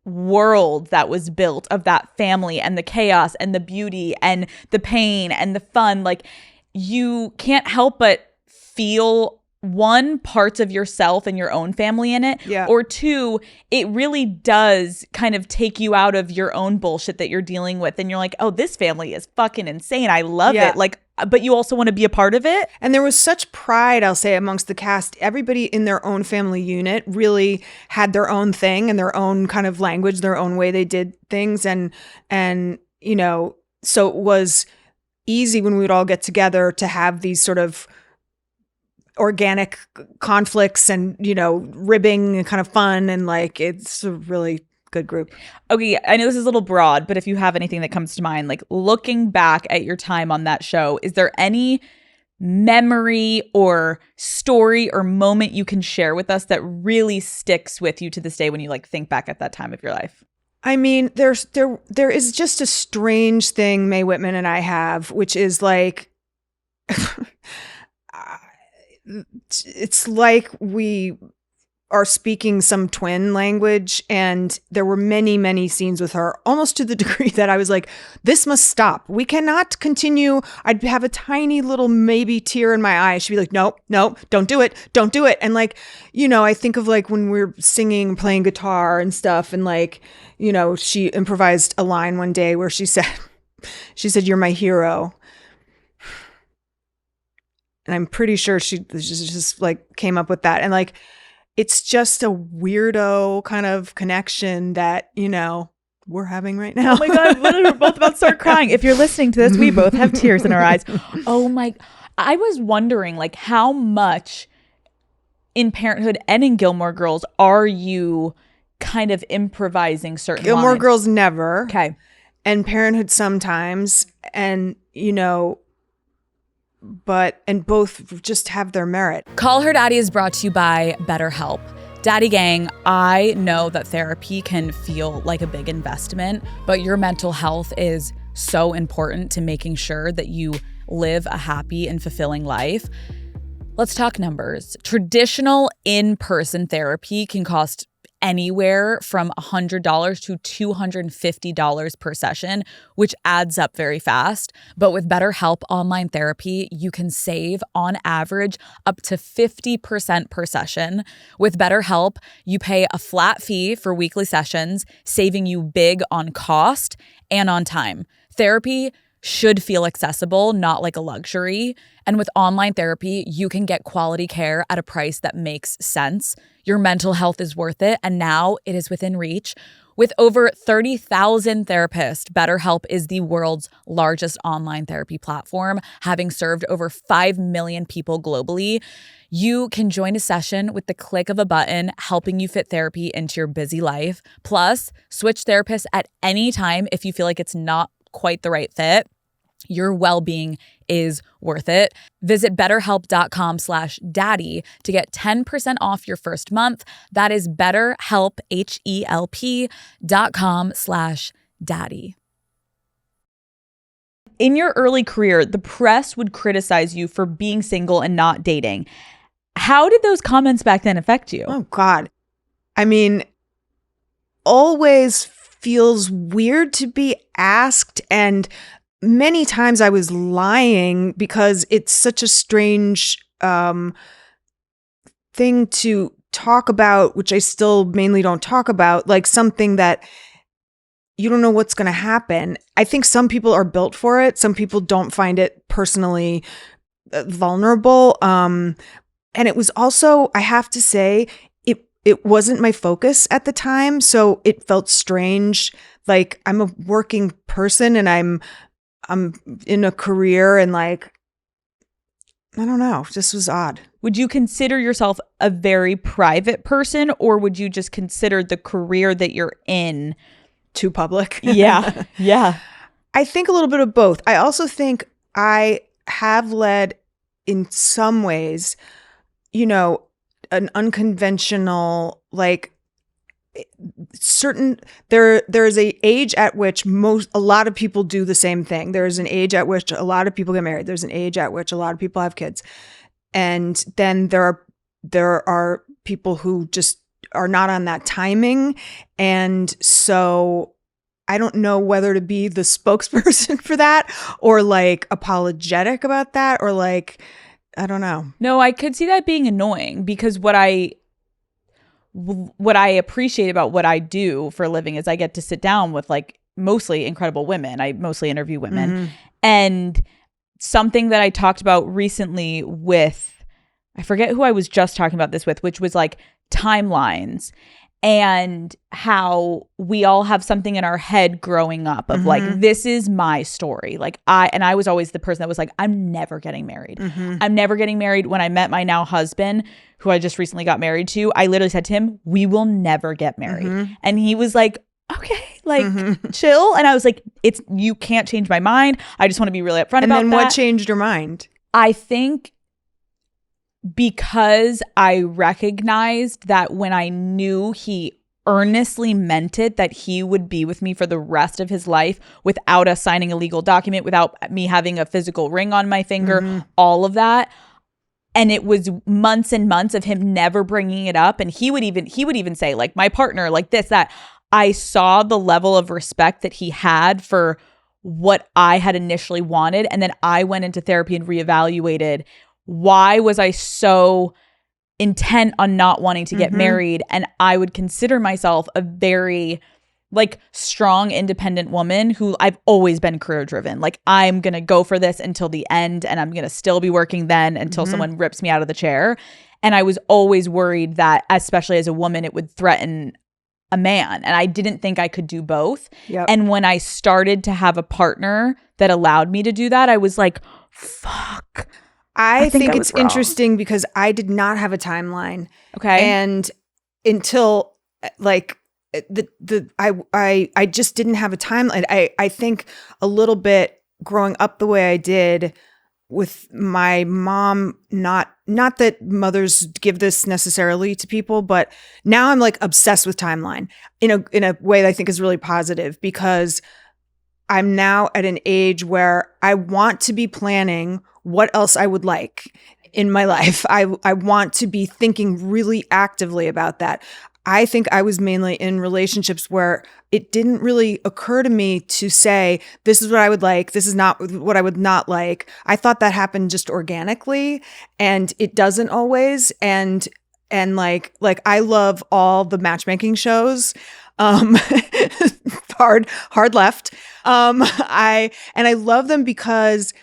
Speaker 2: world that was built of that family and the chaos and the beauty and the pain and the fun, like you can't help but feel one, parts of yourself and your own family in it, or two, it really does kind of take you out of your own bullshit that you're dealing with, and you're like, oh, this family is fucking insane. I love it. Like, but you also want to be a part of it.
Speaker 3: And there was such pride, I'll say, amongst the cast. Everybody in their own family unit really had their own thing and their own kind of language, their own way they did things, and so it was easy when we would all get together to have these sort of organic conflicts and ribbing and kind of fun, and like it's a really good group.
Speaker 2: Okay, I know this is a little broad, but if you have anything that comes to mind, like looking back at your time on that show, is there any memory or story or moment you can share with us that really sticks with you to this day when you like think back at that time of your life?
Speaker 3: I mean, there is just a strange thing Mae Whitman and I have, which is like it's like we are speaking some twin language, and there were many, many scenes with her, almost to the degree that I was like, this must stop. We cannot continue. I'd have a tiny little maybe tear in my eye. She'd be like, nope, don't do it. Don't do it. And like, I think of like when we're singing, playing guitar and stuff, and like, she improvised a line one day where she said, you're my hero. And I'm pretty sure she just like came up with that. And like, it's just a weirdo kind of connection that, we're having right now.
Speaker 2: Oh my God, we're both about to start crying. If you're listening to this, we both have tears in our eyes. Oh my, I was wondering like how much in Parenthood and in Gilmore Girls are you kind of improvising certain
Speaker 3: Gilmore
Speaker 2: lines?
Speaker 3: Girls never.
Speaker 2: Okay.
Speaker 3: And Parenthood sometimes. And, and both just have their merit.
Speaker 4: Call Her Daddy is brought to you by BetterHelp. Daddy Gang, I know that therapy can feel like a big investment, but your mental health is so important to making sure that you live a happy and fulfilling life. Let's talk numbers. Traditional in-person therapy can cost anywhere from $100 to $250 per session, which adds up very fast. But with BetterHelp online therapy, you can save on average up to 50% per session. With BetterHelp, you pay a flat fee for weekly sessions, saving you big on cost and on time. Therapy should feel accessible, not like a luxury. And with online therapy, you can get quality care at a price that makes sense. Your mental health is worth it, and now it is within reach. With over 30,000 therapists, BetterHelp is the world's largest online therapy platform, having served over 5 million people globally. You can join a session with the click of a button, helping you fit therapy into your busy life. Plus, switch therapists at any time if you feel like it's not quite the right fit. Your well-being is worth it. Visit betterhelp.com/daddy to get 10% off your first month. That is BetterHelp, HELP.com/daddy.
Speaker 2: In your early career, the press would criticize you for being single and not dating. How did those comments back then affect you?
Speaker 3: Oh, God. I mean, always feels weird to be asked, and many times I was lying because it's such a strange thing to talk about, which I still mainly don't talk about, like something that you don't know what's going to happen. I think some people are built for it. Some people don't find it personally vulnerable. And it was also, I have to say, it wasn't my focus at the time. So it felt strange. Like I'm a working person and I'm in a career, and like, I don't know, this was odd.
Speaker 2: Would you consider yourself a very private person, or would you just consider the career that you're in
Speaker 3: too public?
Speaker 2: Yeah. Yeah.
Speaker 3: I think a little bit of both. I also think I have led in some ways, an unconventional, like, there's a age at which a lot of people do the same thing. There's an age at which a lot of people get married. There's an age at which a lot of people have kids. And then there are people who just are not on that timing. And so I don't know whether to be the spokesperson for that, or like apologetic about that, or like, I don't know.
Speaker 2: No, I could see that being annoying, because what I appreciate about what I do for a living is I get to sit down with like mostly incredible women. I mostly interview women. Mm-hmm. And something that I talked about recently with, I forget who I was just talking about this with, which was like timelines, and how we all have something in our head growing up of like, this is my story. Like I was always the person that was like, I'm never getting married. I'm never getting married. When I met my now husband, who I just recently got married to, I literally said to him, we will never get married. And he was like, okay, like chill. And I was like, you can't change my mind. I just want to be really upfront about that.
Speaker 3: And then what changed your mind?
Speaker 2: I think because I recognized that when I knew he earnestly meant it, that he would be with me for the rest of his life without us signing a legal document, without me having a physical ring on my finger, all of that. And it was months and months of him never bringing it up. And he would even say, like, my partner, like this, that. I saw the level of respect that he had for what I had initially wanted. And then I went into therapy and reevaluated, why was I so intent on not wanting to get married? And I would consider myself a very like strong, independent woman who I've always been career driven. Like, I'm going to go for this until the end, and I'm going to still be working then until someone rips me out of the chair. And I was always worried that, especially as a woman, it would threaten a man. And I didn't think I could do both.
Speaker 3: Yep.
Speaker 2: And when I started to have a partner that allowed me to do that, I was like, fuck.
Speaker 3: I think
Speaker 2: I
Speaker 3: it's
Speaker 2: was wrong.
Speaker 3: interesting because I did not have a timeline.
Speaker 2: Okay.
Speaker 3: And until like I just didn't have a timeline. I think a little bit growing up the way I did with my mom, not that mothers give this necessarily to people, but now I'm like obsessed with timeline in a way that I think is really positive, because I'm now at an age where I want to be planning what else I would like in my life. I want to be thinking really actively about that. I think I was mainly in relationships where it didn't really occur to me to say, this is what I would like, this is not what I would not like. I thought that happened just organically, and it doesn't always. And like I love all the matchmaking shows. Hard left. I love them because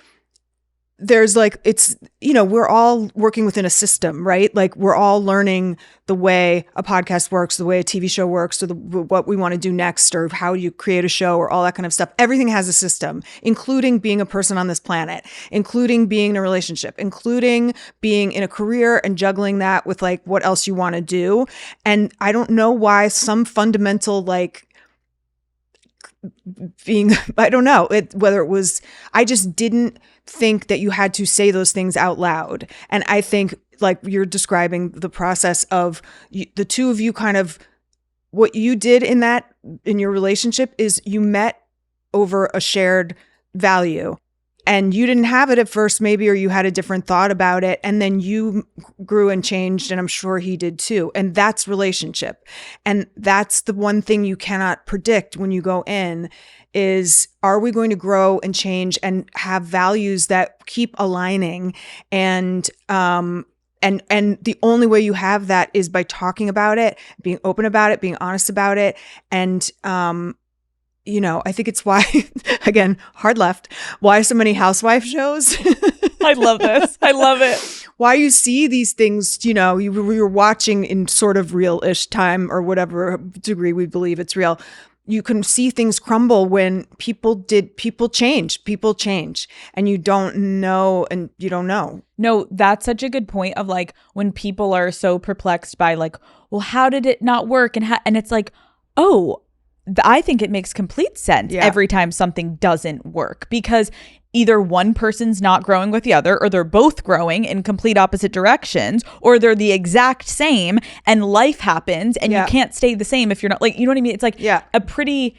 Speaker 3: there's like, it's, we're all working within a system, right? Like, we're all learning the way a podcast works, the way a TV show works, or what we want to do next, or how you create a show, or all that kind of stuff. Everything has a system, including being a person on this planet, including being in a relationship, including being in a career and juggling that with like what else you want to do. And I don't know why some fundamental like I don't know whether it was, I just didn't think that you had to say those things out loud. And I think, like you're describing the process of the two of you, kind of what you did in your relationship is you met over a shared value. And you didn't have it at first, maybe, or you had a different thought about it. And then you grew and changed, and I'm sure he did too. And that's relationship. And that's the one thing you cannot predict when you go in is, are we going to grow and change and have values that keep aligning? And the only way you have that is by talking about it, being open about it, being honest about it. And, I think it's why, again, hard left, why so many housewife shows.
Speaker 2: I love this. I love it.
Speaker 3: Why you see these things, you're watching in sort of real-ish time, or whatever degree we believe it's real. You can see things crumble when people change, and you don't know, and you don't know.
Speaker 2: No, that's such a good point of like, when people are so perplexed by like, well, how did it not work? And it's like, oh, I think it makes complete sense every time something doesn't work, because either one person's not growing with the other, or they're both growing in complete opposite directions, or they're the exact same and life happens and you can't stay the same if you're not, like, you know what I mean? It's like a pretty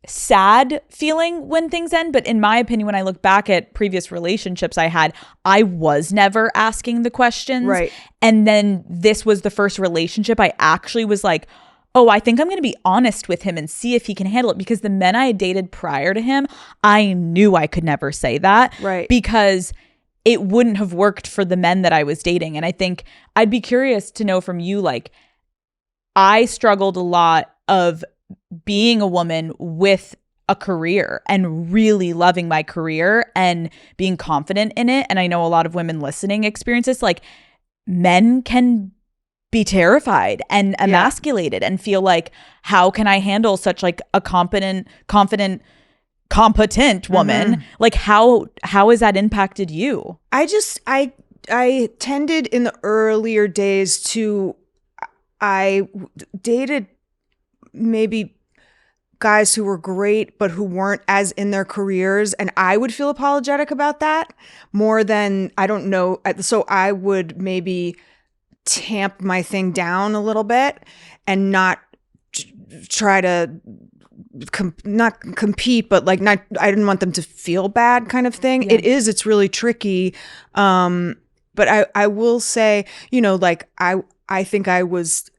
Speaker 2: sad feeling when things end. But in my opinion, when I look back at previous relationships I had, I was never asking the questions.
Speaker 3: Right.
Speaker 2: And then this was the first relationship I actually was like, oh, I think I'm going to be honest with him and see if he can handle it. Because the men I had dated prior to him, I knew I could never say that.
Speaker 3: Right.
Speaker 2: Because it wouldn't have worked for the men that I was dating. And I think I'd be curious to know from you, like, I struggled a lot of being a woman with a career and really loving my career and being confident in it. And I know a lot of women listening experience this. Like, men can be terrified and emasculated and feel like, how can I handle such like a competent woman? Like, how has that impacted you?
Speaker 3: I tended in the earlier days I dated maybe guys who were great, but who weren't as in their careers. And I would feel apologetic about that more than, I don't know. So I would maybe tamp my thing down a little bit and not try to not compete, but like I didn't want them to feel bad kind of thing. It's really tricky. But But I will say, you know, like I think I was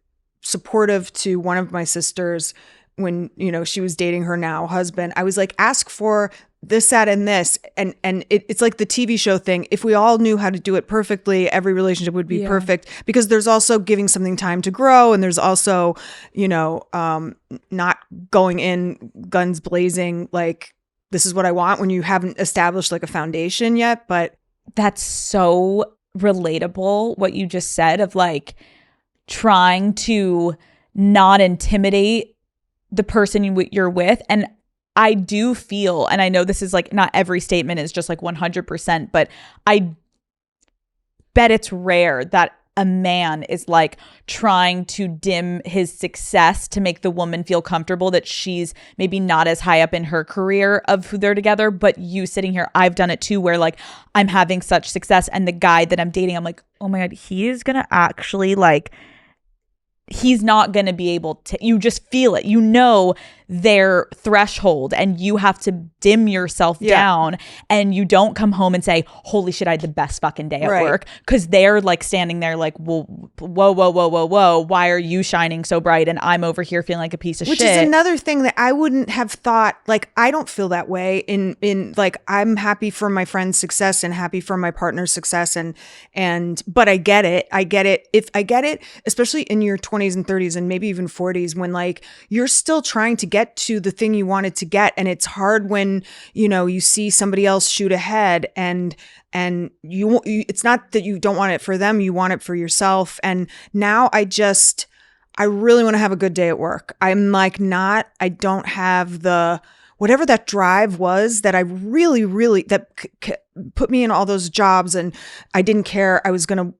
Speaker 3: supportive to one of my sisters when, you know, she was dating her now husband. I was like, ask for this, that, and this. And it's like the TV show thing. If we all knew how to do it perfectly, every relationship would be perfect, because there's also giving something time to grow. And there's also, you know, not going in guns blazing, like, this is what I want, when you haven't established like a foundation yet. But
Speaker 2: that's so relatable, what you just said, of like trying to not intimidate the person you're with. And I do feel, and I know this is like, not every statement is just like 100%, but I bet it's rare that a man is like trying to dim his success to make the woman feel comfortable that she's maybe not as high up in her career of who they're together. But you sitting here, I've done it too, where like I'm having such success and the guy that I'm dating, I'm like, oh my God, he is going to actually like, he's not going to be able to, you just feel it, you know, their threshold, and you have to dim yourself down, and you don't come home and say, holy shit, I had the best fucking day at work, because they're like standing there like, well, whoa, why are you shining so bright and I'm over here feeling like a piece of shit?
Speaker 3: Which is another thing that I wouldn't have thought, like, I don't feel that way in like, I'm happy for my friend's success and happy for my partner's success, but I get it, especially in your 20s and 30s and maybe even 40s, when like you're still trying to get to the thing you wanted to get, and it's hard when, you know, you see somebody else shoot ahead, and you it's not that you don't want it for them, you want it for yourself. And now I really want to have a good day at work. I'm like, I don't have the whatever that drive was that I really that put me in all those jobs, and I didn't care. I was going to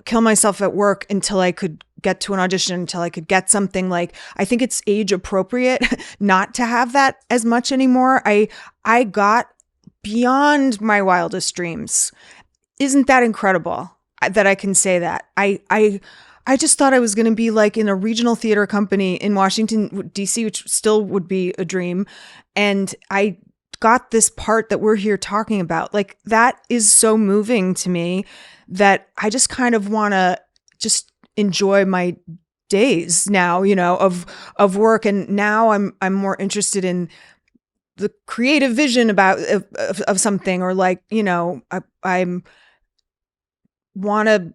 Speaker 3: kill myself at work until I could get to an audition, until I could get something. Like, I think it's age appropriate not to have that as much anymore. I got beyond my wildest dreams. Isn't that incredible that I can say that? I just thought I was going to be like in a regional theater company in Washington, D.C., which still would be a dream. And I got this part that we're here talking about. Like, that is so moving to me that I just kind of want to just enjoy my days now, you know, of work. And now I'm more interested in the creative vision of something, or like, you know, I'm want to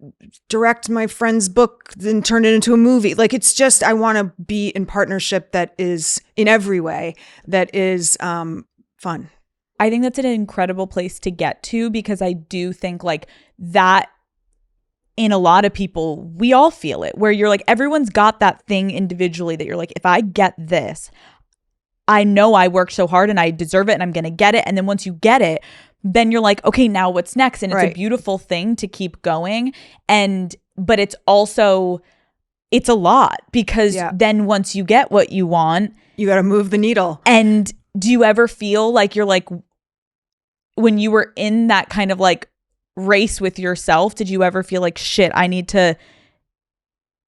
Speaker 3: direct my friend's book and turn it into a movie. Like, it's just, I want to be in partnership that is in every way that is fun.
Speaker 2: I think that's an incredible place to get to, because I do think like that in a lot of people, we all feel it, where you're like, everyone's got that thing individually that you're like, if I get this, I know I worked so hard and I deserve it and I'm going to get it. And then once you get it, then you're like, okay, now what's next? And it's a beautiful thing to keep going. But it's also, it's a lot, because then once you get what you want,
Speaker 3: you got to move the needle.
Speaker 2: And do you ever feel like you're like, when you were in that kind of like race with yourself, did you ever feel like, shit, I need to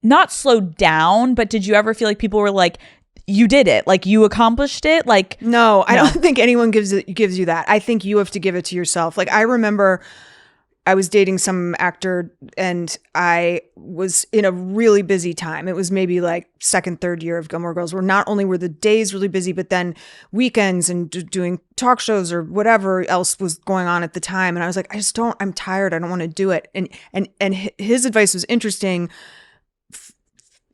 Speaker 2: not slow down, but did you ever feel like people were like, you did it, like you accomplished it? Like,
Speaker 3: no, I don't think anyone gives you that. I think you have to give it to yourself. Like, I remember I was dating some actor and I was in a really busy time. It was maybe like second, third year of Gilmore Girls, where not only were the days really busy, but then weekends and doing talk shows or whatever else was going on at the time. And I was like, I'm tired. I don't want to do it. And his advice was interesting.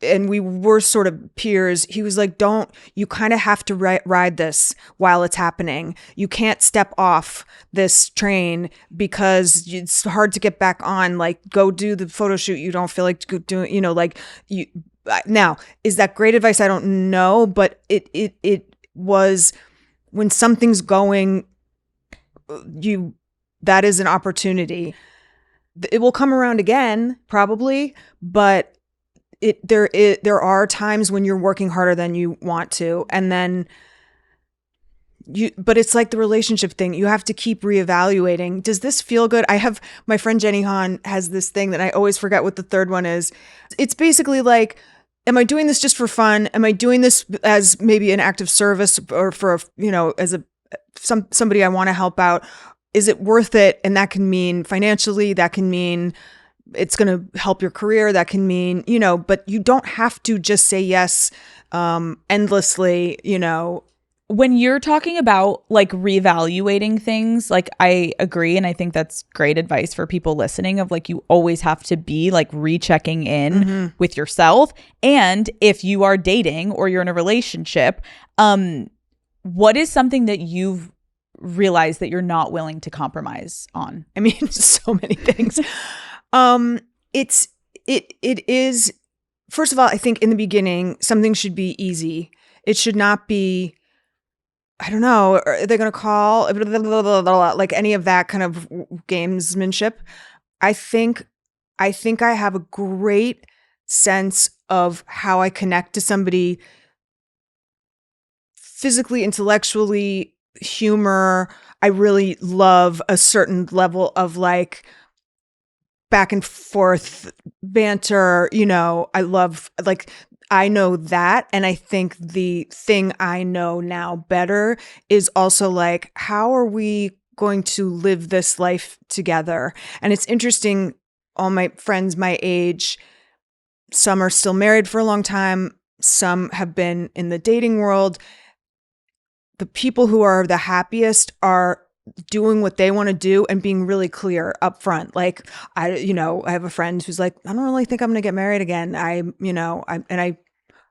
Speaker 3: And we were sort of peers. He was like, you kind of have to ride this while it's happening. You can't step off this train because it's hard to get back on. Like, go do the photo shoot you don't feel like doing, you know, like you. Now, is that great advice? I don't know, but it was, when something's going, that is an opportunity. It will come around again, probably, but there are times when you're working harder than you want to, and then but it's like the relationship thing. You have to keep reevaluating. Does this feel good? I have, my friend Jenny Han has this thing that I always forget what the third one is. It's basically like, am I doing this just for fun? Am I doing this as maybe an act of service, or for, you know, as somebody I want to help out? is it worth it? And that can mean financially, that can mean it's going to help your career, that can mean, but you don't have to just say yes endlessly,
Speaker 2: When you're talking about like reevaluating things, like I agree. And I think that's great advice for people listening of like, you always have to be like rechecking in with yourself. And if you are dating or you're in a relationship, what is something that you've realized that you're not willing to compromise on?
Speaker 3: I mean, so many things. It is, first of all, I think in the beginning, something should be easy. It should not be, I don't know, are they going to call, like any of that kind of gamesmanship? I think I have a great sense of how I connect to somebody physically, intellectually, humor. I really love a certain level of like back and forth banter. I love like, I know that. And I think the thing I know now better is also like, how are we going to live this life together? And it's interesting, all my friends my age, some are still married for a long time. Some have been in the dating world. The people who are the happiest are doing what they want to do and being really clear up front. Like, I have a friend who's like, I don't really think I'm going to get married again. I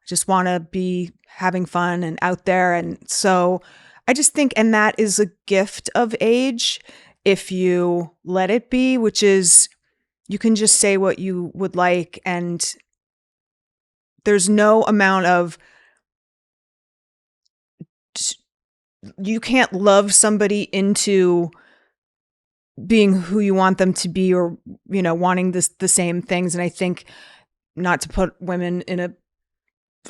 Speaker 3: just want to be having fun and out there. And so I just think, and that is a gift of age if you let it be, which is you can just say what you would like. And there's no amount of, you can't love somebody into being who you want them to be or, wanting the same things. And I think, not to put women in a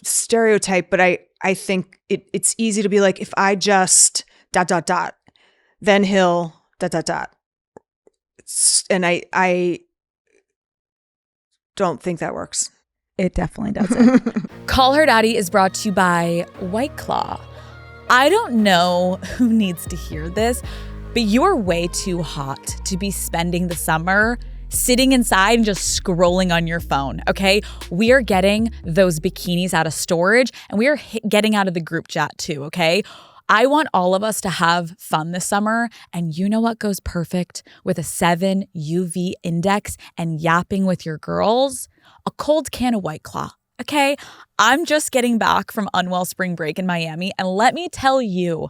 Speaker 3: stereotype, but I think it's easy to be like, if I just ... then he'll ... And I don't think that works.
Speaker 2: It definitely doesn't.
Speaker 4: Call Her Daddy is brought to you by White Claw. I don't know who needs to hear this, but you're way too hot to be spending the summer sitting inside and just scrolling on your phone, okay? We are getting those bikinis out of storage and we are getting out of the group chat too, okay? I want all of us to have fun this summer, and you know what goes perfect with a 7 UV index and yapping with your girls? A cold can of White Claw. Okay, I'm just getting back from UNWELL spring break in Miami, and let me tell you,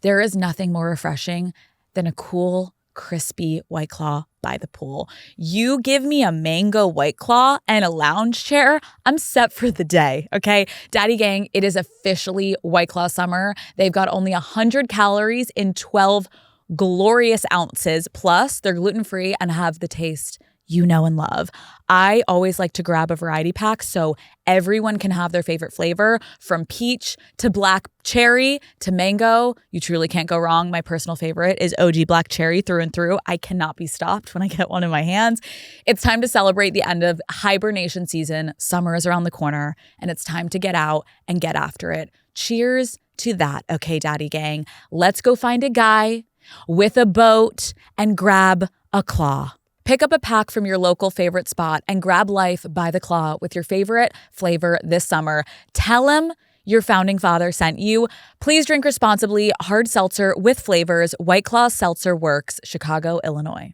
Speaker 4: there is nothing more refreshing than a cool, crispy White Claw by the pool. You give me a mango White Claw and a lounge chair, I'm set for the day, okay? Daddy Gang, it is officially White Claw summer. They've got only 100 calories in 12 glorious ounces, plus they're gluten-free and have the taste you know and love. I always like to grab a variety pack so everyone can have their favorite flavor, from peach to black cherry to mango. You truly can't go wrong. My personal favorite is OG black cherry through and through. I cannot be stopped when I get one in my hands. It's time to celebrate the end of hibernation season. Summer is around the corner and it's time to get out and get after it. Cheers to that, okay, Daddy Gang. Let's go find a guy with a boat and grab a claw. Pick up a pack from your local favorite spot and grab life by the claw with your favorite flavor this summer. Tell him your founding father sent you. Please drink responsibly. Hard seltzer with flavors. White Claw Seltzer Works, Chicago, Illinois.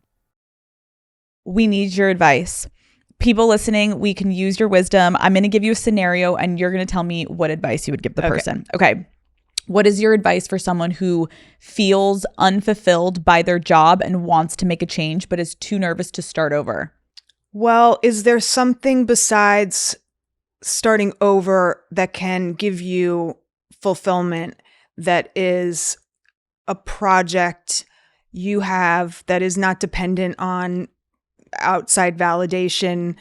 Speaker 2: We need your advice. People listening, we can use your wisdom. I'm going to give you a scenario and you're going to tell me what advice you would give the person. Okay. What is your advice for someone who feels unfulfilled by their job and wants to make a change, but is too nervous to start over?
Speaker 3: Well, is there something besides starting over that can give you fulfillment, that is a project you have that is not dependent on outside validation?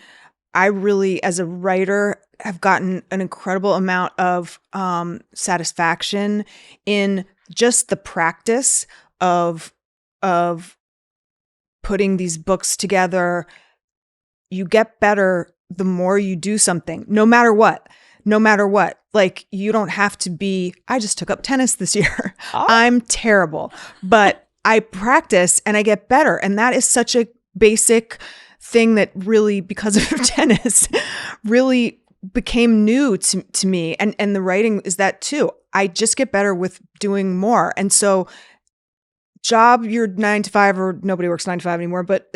Speaker 3: I really, as a writer, have gotten an incredible amount of satisfaction in just the practice of putting these books together. You get better the more you do something, no matter what. Like, you don't have to be, I just took up tennis this year. Oh. I'm terrible. But I practice and I get better. And that is such a basic thing that really, because of tennis, really became new to me. And the writing is that too. I just get better with doing more. And so job, your 9 to 5, or nobody works 9 to 5 anymore, but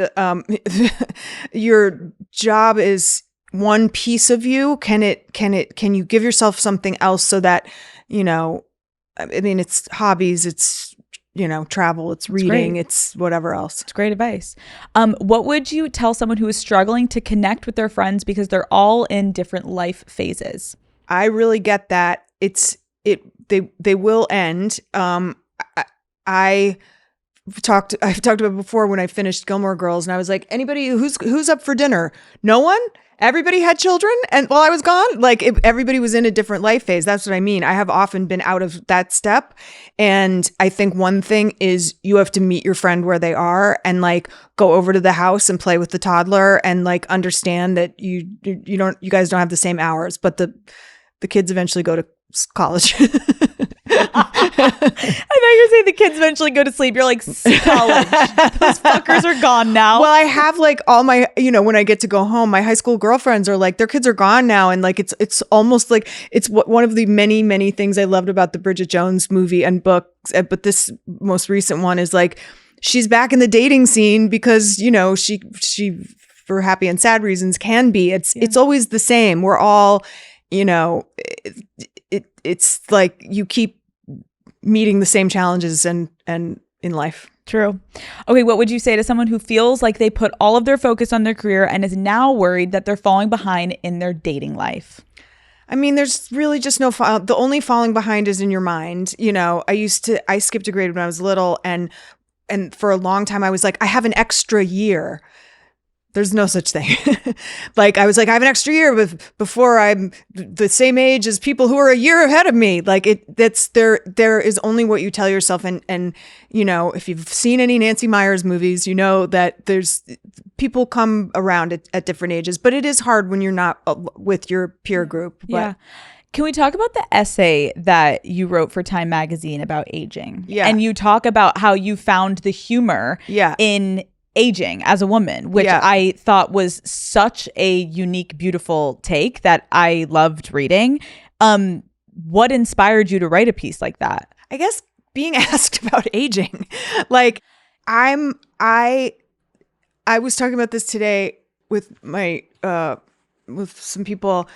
Speaker 3: your job is one piece of you. Can you give yourself something else so that, you know, I mean, it's hobbies, it's, you know, travel, it's reading, it's whatever else.
Speaker 2: It's great advice. What would you tell someone who is struggling to connect with their friends because they're all in different life phases?
Speaker 3: I really get that. They will end. I've talked about before when I finished Gilmore Girls, and I was like, anybody who's up for dinner? No one? Everybody had children, and while I was gone, like everybody was in a different life phase. That's what I mean. I have often been out of that step, and I think one thing is you have to meet your friend where they are, and like go over to the house and play with the toddler, and like understand that you guys don't have the same hours, but the kids eventually go to college.
Speaker 2: I thought you were saying the kids eventually go to sleep. You're like, college. Those fuckers are gone now.
Speaker 3: Well, I have like all my, you know, when I get to go home, my high school girlfriends are like, their kids are gone now. And like, it's almost like it's one of the many, many things I loved about the Bridget Jones movie and books. But this most recent one is like, she's back in the dating scene because, you know, she for happy and sad reasons can be. It's always the same. We're all, you know, it's like you keep meeting the same challenges and in life.
Speaker 2: True. Okay, what would you say to someone who feels like they put all of their focus on their career and is now worried that they're falling behind in their dating life?
Speaker 3: I mean, there's really just no the only falling behind is in your mind. You know, I skipped a grade when I was little, and for a long time I was like, I have an extra year. There's no such thing. Like I was like, I have an extra year before I'm the same age as people who are a year ahead of me. Like there is only what you tell yourself. And, you know, if you've seen any Nancy Meyers movies, you know that there's people come around at different ages, but it is hard when you're not with your peer group. But.
Speaker 2: Yeah. Can we talk about the essay that you wrote for Time Magazine about aging?
Speaker 3: Yeah.
Speaker 2: And you talk about how you found the humor in aging as a woman, which I thought was such a unique, beautiful take that I loved reading. What inspired you to write a piece like that?
Speaker 3: I guess being asked about aging. Like I was talking about this today with my with some people.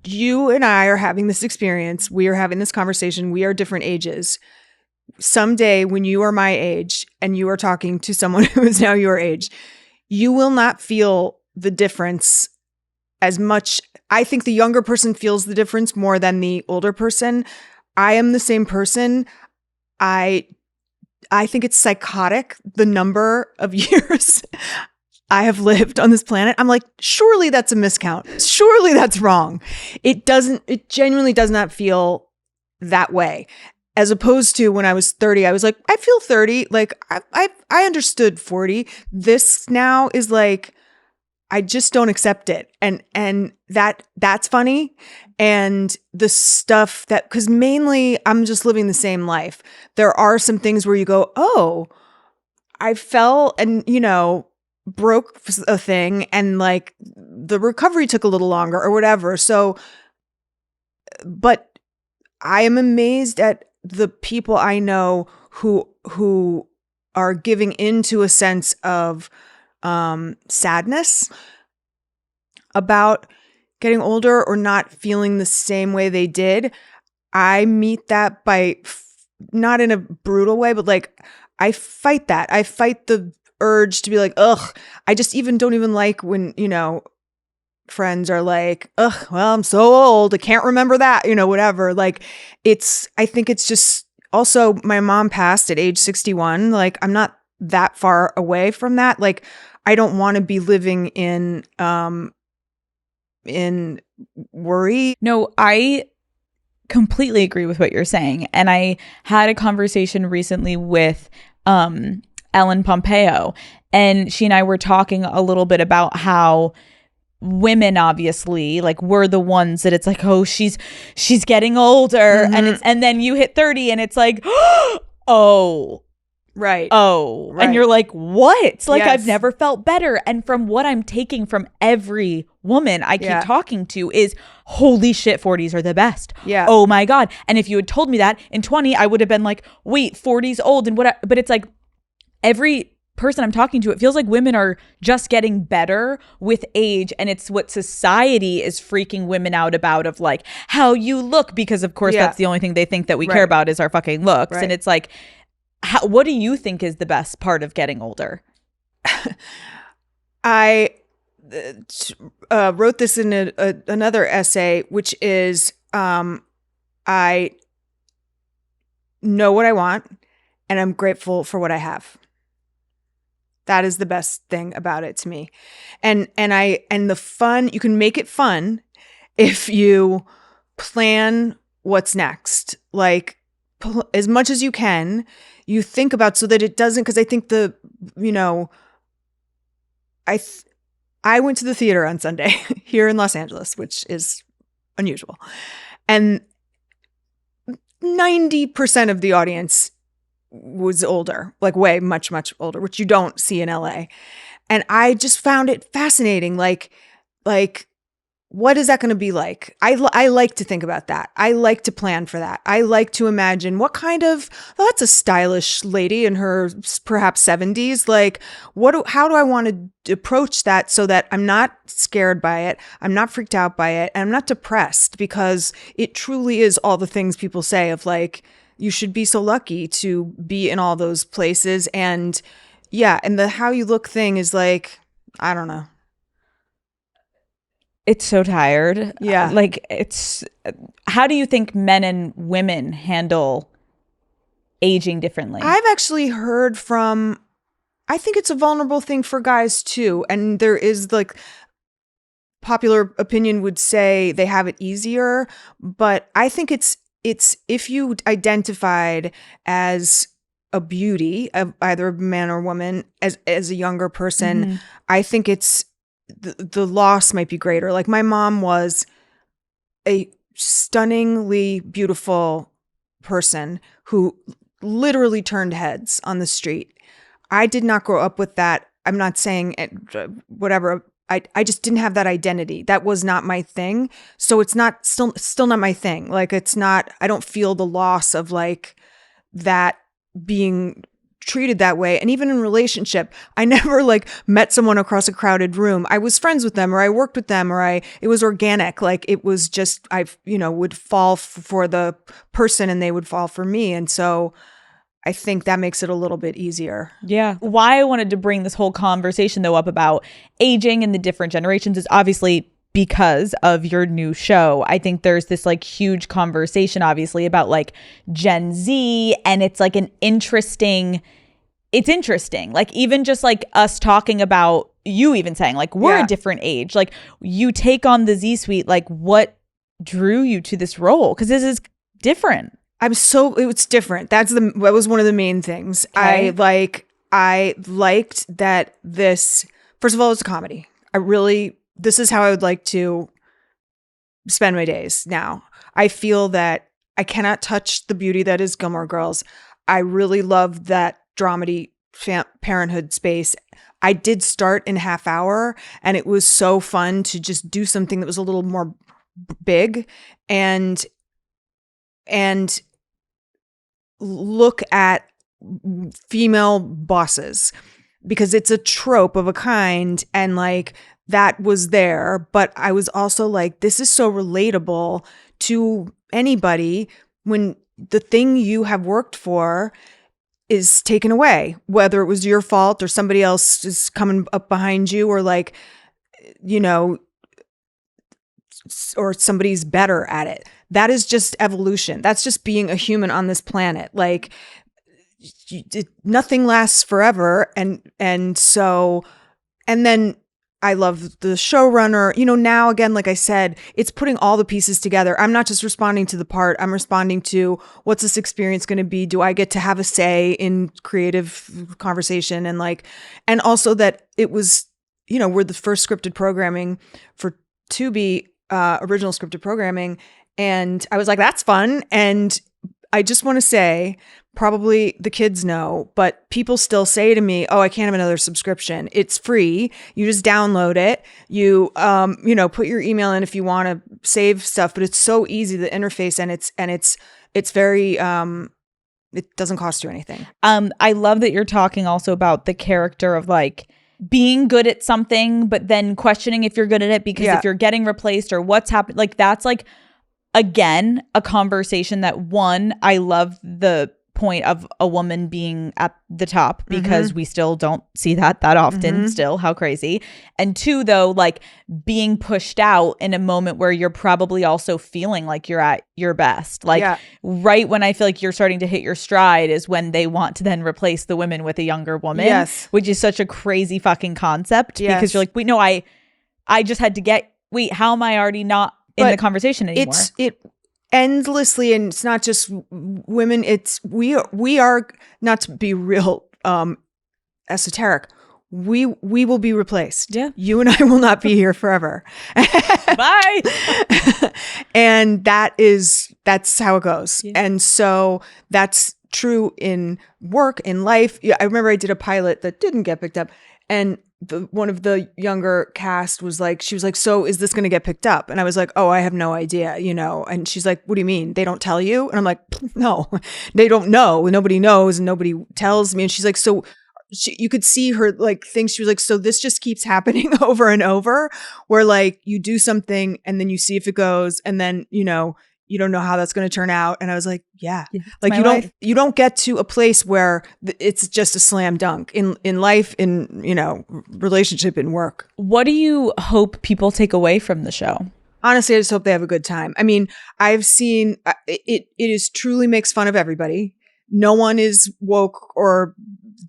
Speaker 3: You and I are having this experience. We are having this conversation. We are different ages. Someday when you are my age and you are talking to someone who is now your age, you will not feel the difference as much. I think the younger person feels the difference more than the older person. I am the same person. I think it's psychotic, the number of years I have lived on this planet. I'm like, surely that's a miscount. Surely that's wrong. It genuinely does not feel that way. As opposed to when I was 30, I was like, I feel 30. Like I understood 40. This now is like, I just don't accept it. And that's funny. And the stuff that, because mainly I'm just living the same life. There are some things where you go, oh, I fell and, you know, broke a thing and like the recovery took a little longer or whatever. So, but I am amazed at the people I know who are giving into a sense of sadness about getting older or not feeling the same way they did. I meet that by not in a brutal way, but like I fight that. I fight the urge to be like, ugh, I just don't even like when, you know, friends are like, ugh, well, I'm so old, I can't remember that, you know, whatever. Like I think it's just also my mom passed at age 61. Like I'm not that far away from that. Like I don't want to be living in worry.
Speaker 2: No, I completely agree with what you're saying. And I had a conversation recently with Ellen Pompeo, and she and I were talking a little bit about how women, obviously, like we're the ones that it's like, oh, she's getting older, and then you hit 30 and it's like, oh,
Speaker 3: Right.
Speaker 2: oh.
Speaker 3: Right.
Speaker 2: And you're like, what? Like,
Speaker 3: Yes.
Speaker 2: I've never felt better. And from what I'm taking from every woman I keep talking to is, holy shit, 40s are the best.
Speaker 3: Yeah.
Speaker 2: Oh my God. And if you had told me that in 20, I would have been like, wait, 40's old and what? But it's like every person I'm talking to, it feels like women are just getting better with age, and it's what society is freaking women out about, of like how you look, because of course that's the only thing they think that we care about is our fucking looks. And it's like, what do you think is the best part of getting older?
Speaker 3: I wrote this in another essay, which is I know what I want, and I'm grateful for what I have. That is the best thing about it to me. And the fun, you can make it fun if you plan what's next. Like, as much as you can, you think about, so that it doesn't, because I think I went to the theater on Sunday here in Los Angeles, which is unusual. And 90% of the audience was older, like way much, much older, which you don't see in LA. And I just found it fascinating. Like, what is that going to be like? I like to think about that. I like to plan for that. I like to imagine what kind of, that's a stylish lady in her perhaps 70s. Like, how do I want to approach that so that I'm not scared by it, I'm not freaked out by it, and I'm not depressed, because it truly is all the things people say of like, you should be so lucky to be in all those places. And and the how you look thing is like, I don't know.
Speaker 2: It's so tired.
Speaker 3: Yeah.
Speaker 2: Like, how do you think men and women handle aging differently?
Speaker 3: I've actually heard I think it's a vulnerable thing for guys too. And there is like, popular opinion would say they have it easier, but I think it's if you identified as a beauty, either a man or woman, as a younger person, I think it's the loss might be greater. Like, my mom was a stunningly beautiful person who literally turned heads on the street. I did not grow up with that. I'm not saying whatever. I just didn't have that identity. That was not my thing. So it's not still not my thing. Like, it's not, I don't feel the loss of like that being treated that way. And even in relationship, I never like met someone across a crowded room. I was friends with them, or I worked with them, or it was organic. Like, it was just, I would fall for the person and they would fall for me. And so I think that makes it a little bit easier.
Speaker 2: Yeah. Why I wanted to bring this whole conversation though up about aging and the different generations is obviously because of your new show. I think there's this like huge conversation obviously about like Gen Z, and it's like it's interesting. Like, even just like us talking about, you even saying like, we're a different age. Like, you take on the Z Suite, like, what drew you to this role? Because this is different.
Speaker 3: It's different. That was one of the main things. Okay. I liked that this, first of all, it's a comedy. This is how I would like to spend my days now. I feel that I cannot touch the beauty that is Gilmore Girls. I really love that dramedy Parenthood space. I did start in half hour, and it was so fun to just do something that was a little more big and look at female bosses, because it's a trope of a kind, and like that was there. But I was also like, this is so relatable to anybody when the thing you have worked for is taken away, whether it was your fault or somebody else is coming up behind you, or like, or somebody's better at it. That is just evolution. That's just being a human on this planet. Like, nothing lasts forever. And then I love the showrunner. Now again, like I said, it's putting all the pieces together. I'm not just responding to the part. I'm responding to, what's this experience going to be? Do I get to have a say in creative conversation? And also that it was, we're the first scripted programming for Tubi, original scripted programming. And I was like, that's fun. And I just want to say Probably the kids know, but people still say to me, "Oh, I can't have another subscription. It's free. You just download it. You put your email in if you want to save stuff, but it's so easy, the interface, and it's very it doesn't cost you anything."
Speaker 2: I love that you're talking also about the character of like being good at something, but then questioning if you're good at it because if you're getting replaced or what's happened, like that's like, again, a conversation that one, I love the point of a woman being at the top because we still don't see that often still. How crazy. And two, though, like being pushed out in a moment where you're probably also feeling like you're at your best. Like right when I feel like you're starting to hit your stride is when they want to then replace the women with a younger woman, which is such a crazy fucking concept because you're like, wait, no, I just had to how am I already not in the conversation anymore?
Speaker 3: It endlessly, and it's not just women, it's we are, not to be real esoteric, we will be replaced. You and I will not be here forever.
Speaker 2: Bye.
Speaker 3: And that's how it goes. And so that's true in work, in life. I remember I did a pilot that didn't get picked up, and one of the younger cast was like, she was like, "So is this going to get picked up?" And I was like, "Oh, I have no idea, And she's like, "What do you mean? They don't tell you?" And I'm like, "No, they don't know. Nobody knows and nobody tells me." And she's like, you could see her like think, she was like, "So this just keeps happening over and over where like you do something and then you see if it goes and then, you don't know how that's going to turn out." And I was like, like you don't get to a place where it's just a slam dunk in life, in, relationship, in work.
Speaker 2: What do you hope people take away from the show?
Speaker 3: Honestly, I just hope they have a good time. I mean, I've seen it is truly makes fun of everybody. No one is woke or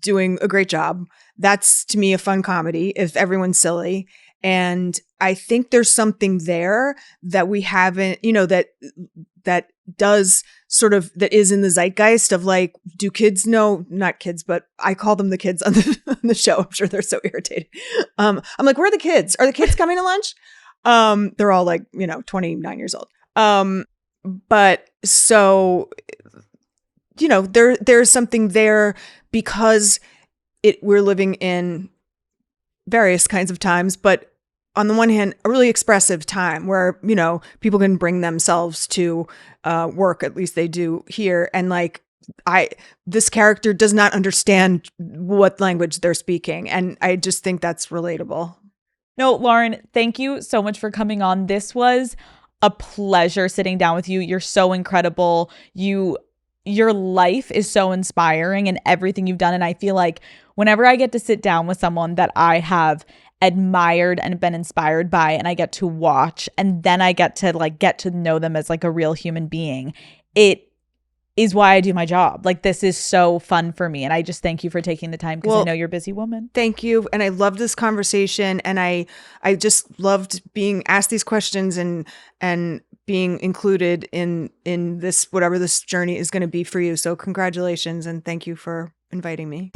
Speaker 3: doing a great job. That's to me a fun comedy if everyone's silly. And I think there's something there that we haven't, that does sort of, that is in the zeitgeist of like, do kids know, not kids, but I call them the kids on the show. I'm sure they're so irritated. I'm like, where are the kids? Are the kids coming to lunch? They're all like, 29 years old. But so, there's something there because we're living in various kinds of times, but on the one hand, a really expressive time where, people can bring themselves to work, at least they do here. And like, this character does not understand what language they're speaking. And I just think that's relatable.
Speaker 2: No, Lauren, thank you so much for coming on. This was a pleasure sitting down with you. You're so incredible. Your life is so inspiring and everything you've done. And I feel like whenever I get to sit down with someone that I have admired and been inspired by, and I get to watch, and then I get to know them as like a real human being, it is why I do my job. Like, this is so fun for me. And I just thank you for taking the time because I know you're a busy woman.
Speaker 3: Thank you. And I love this conversation. And I just loved being asked these questions and being included in this, whatever this journey is going to be for you. So congratulations. And thank you for inviting me.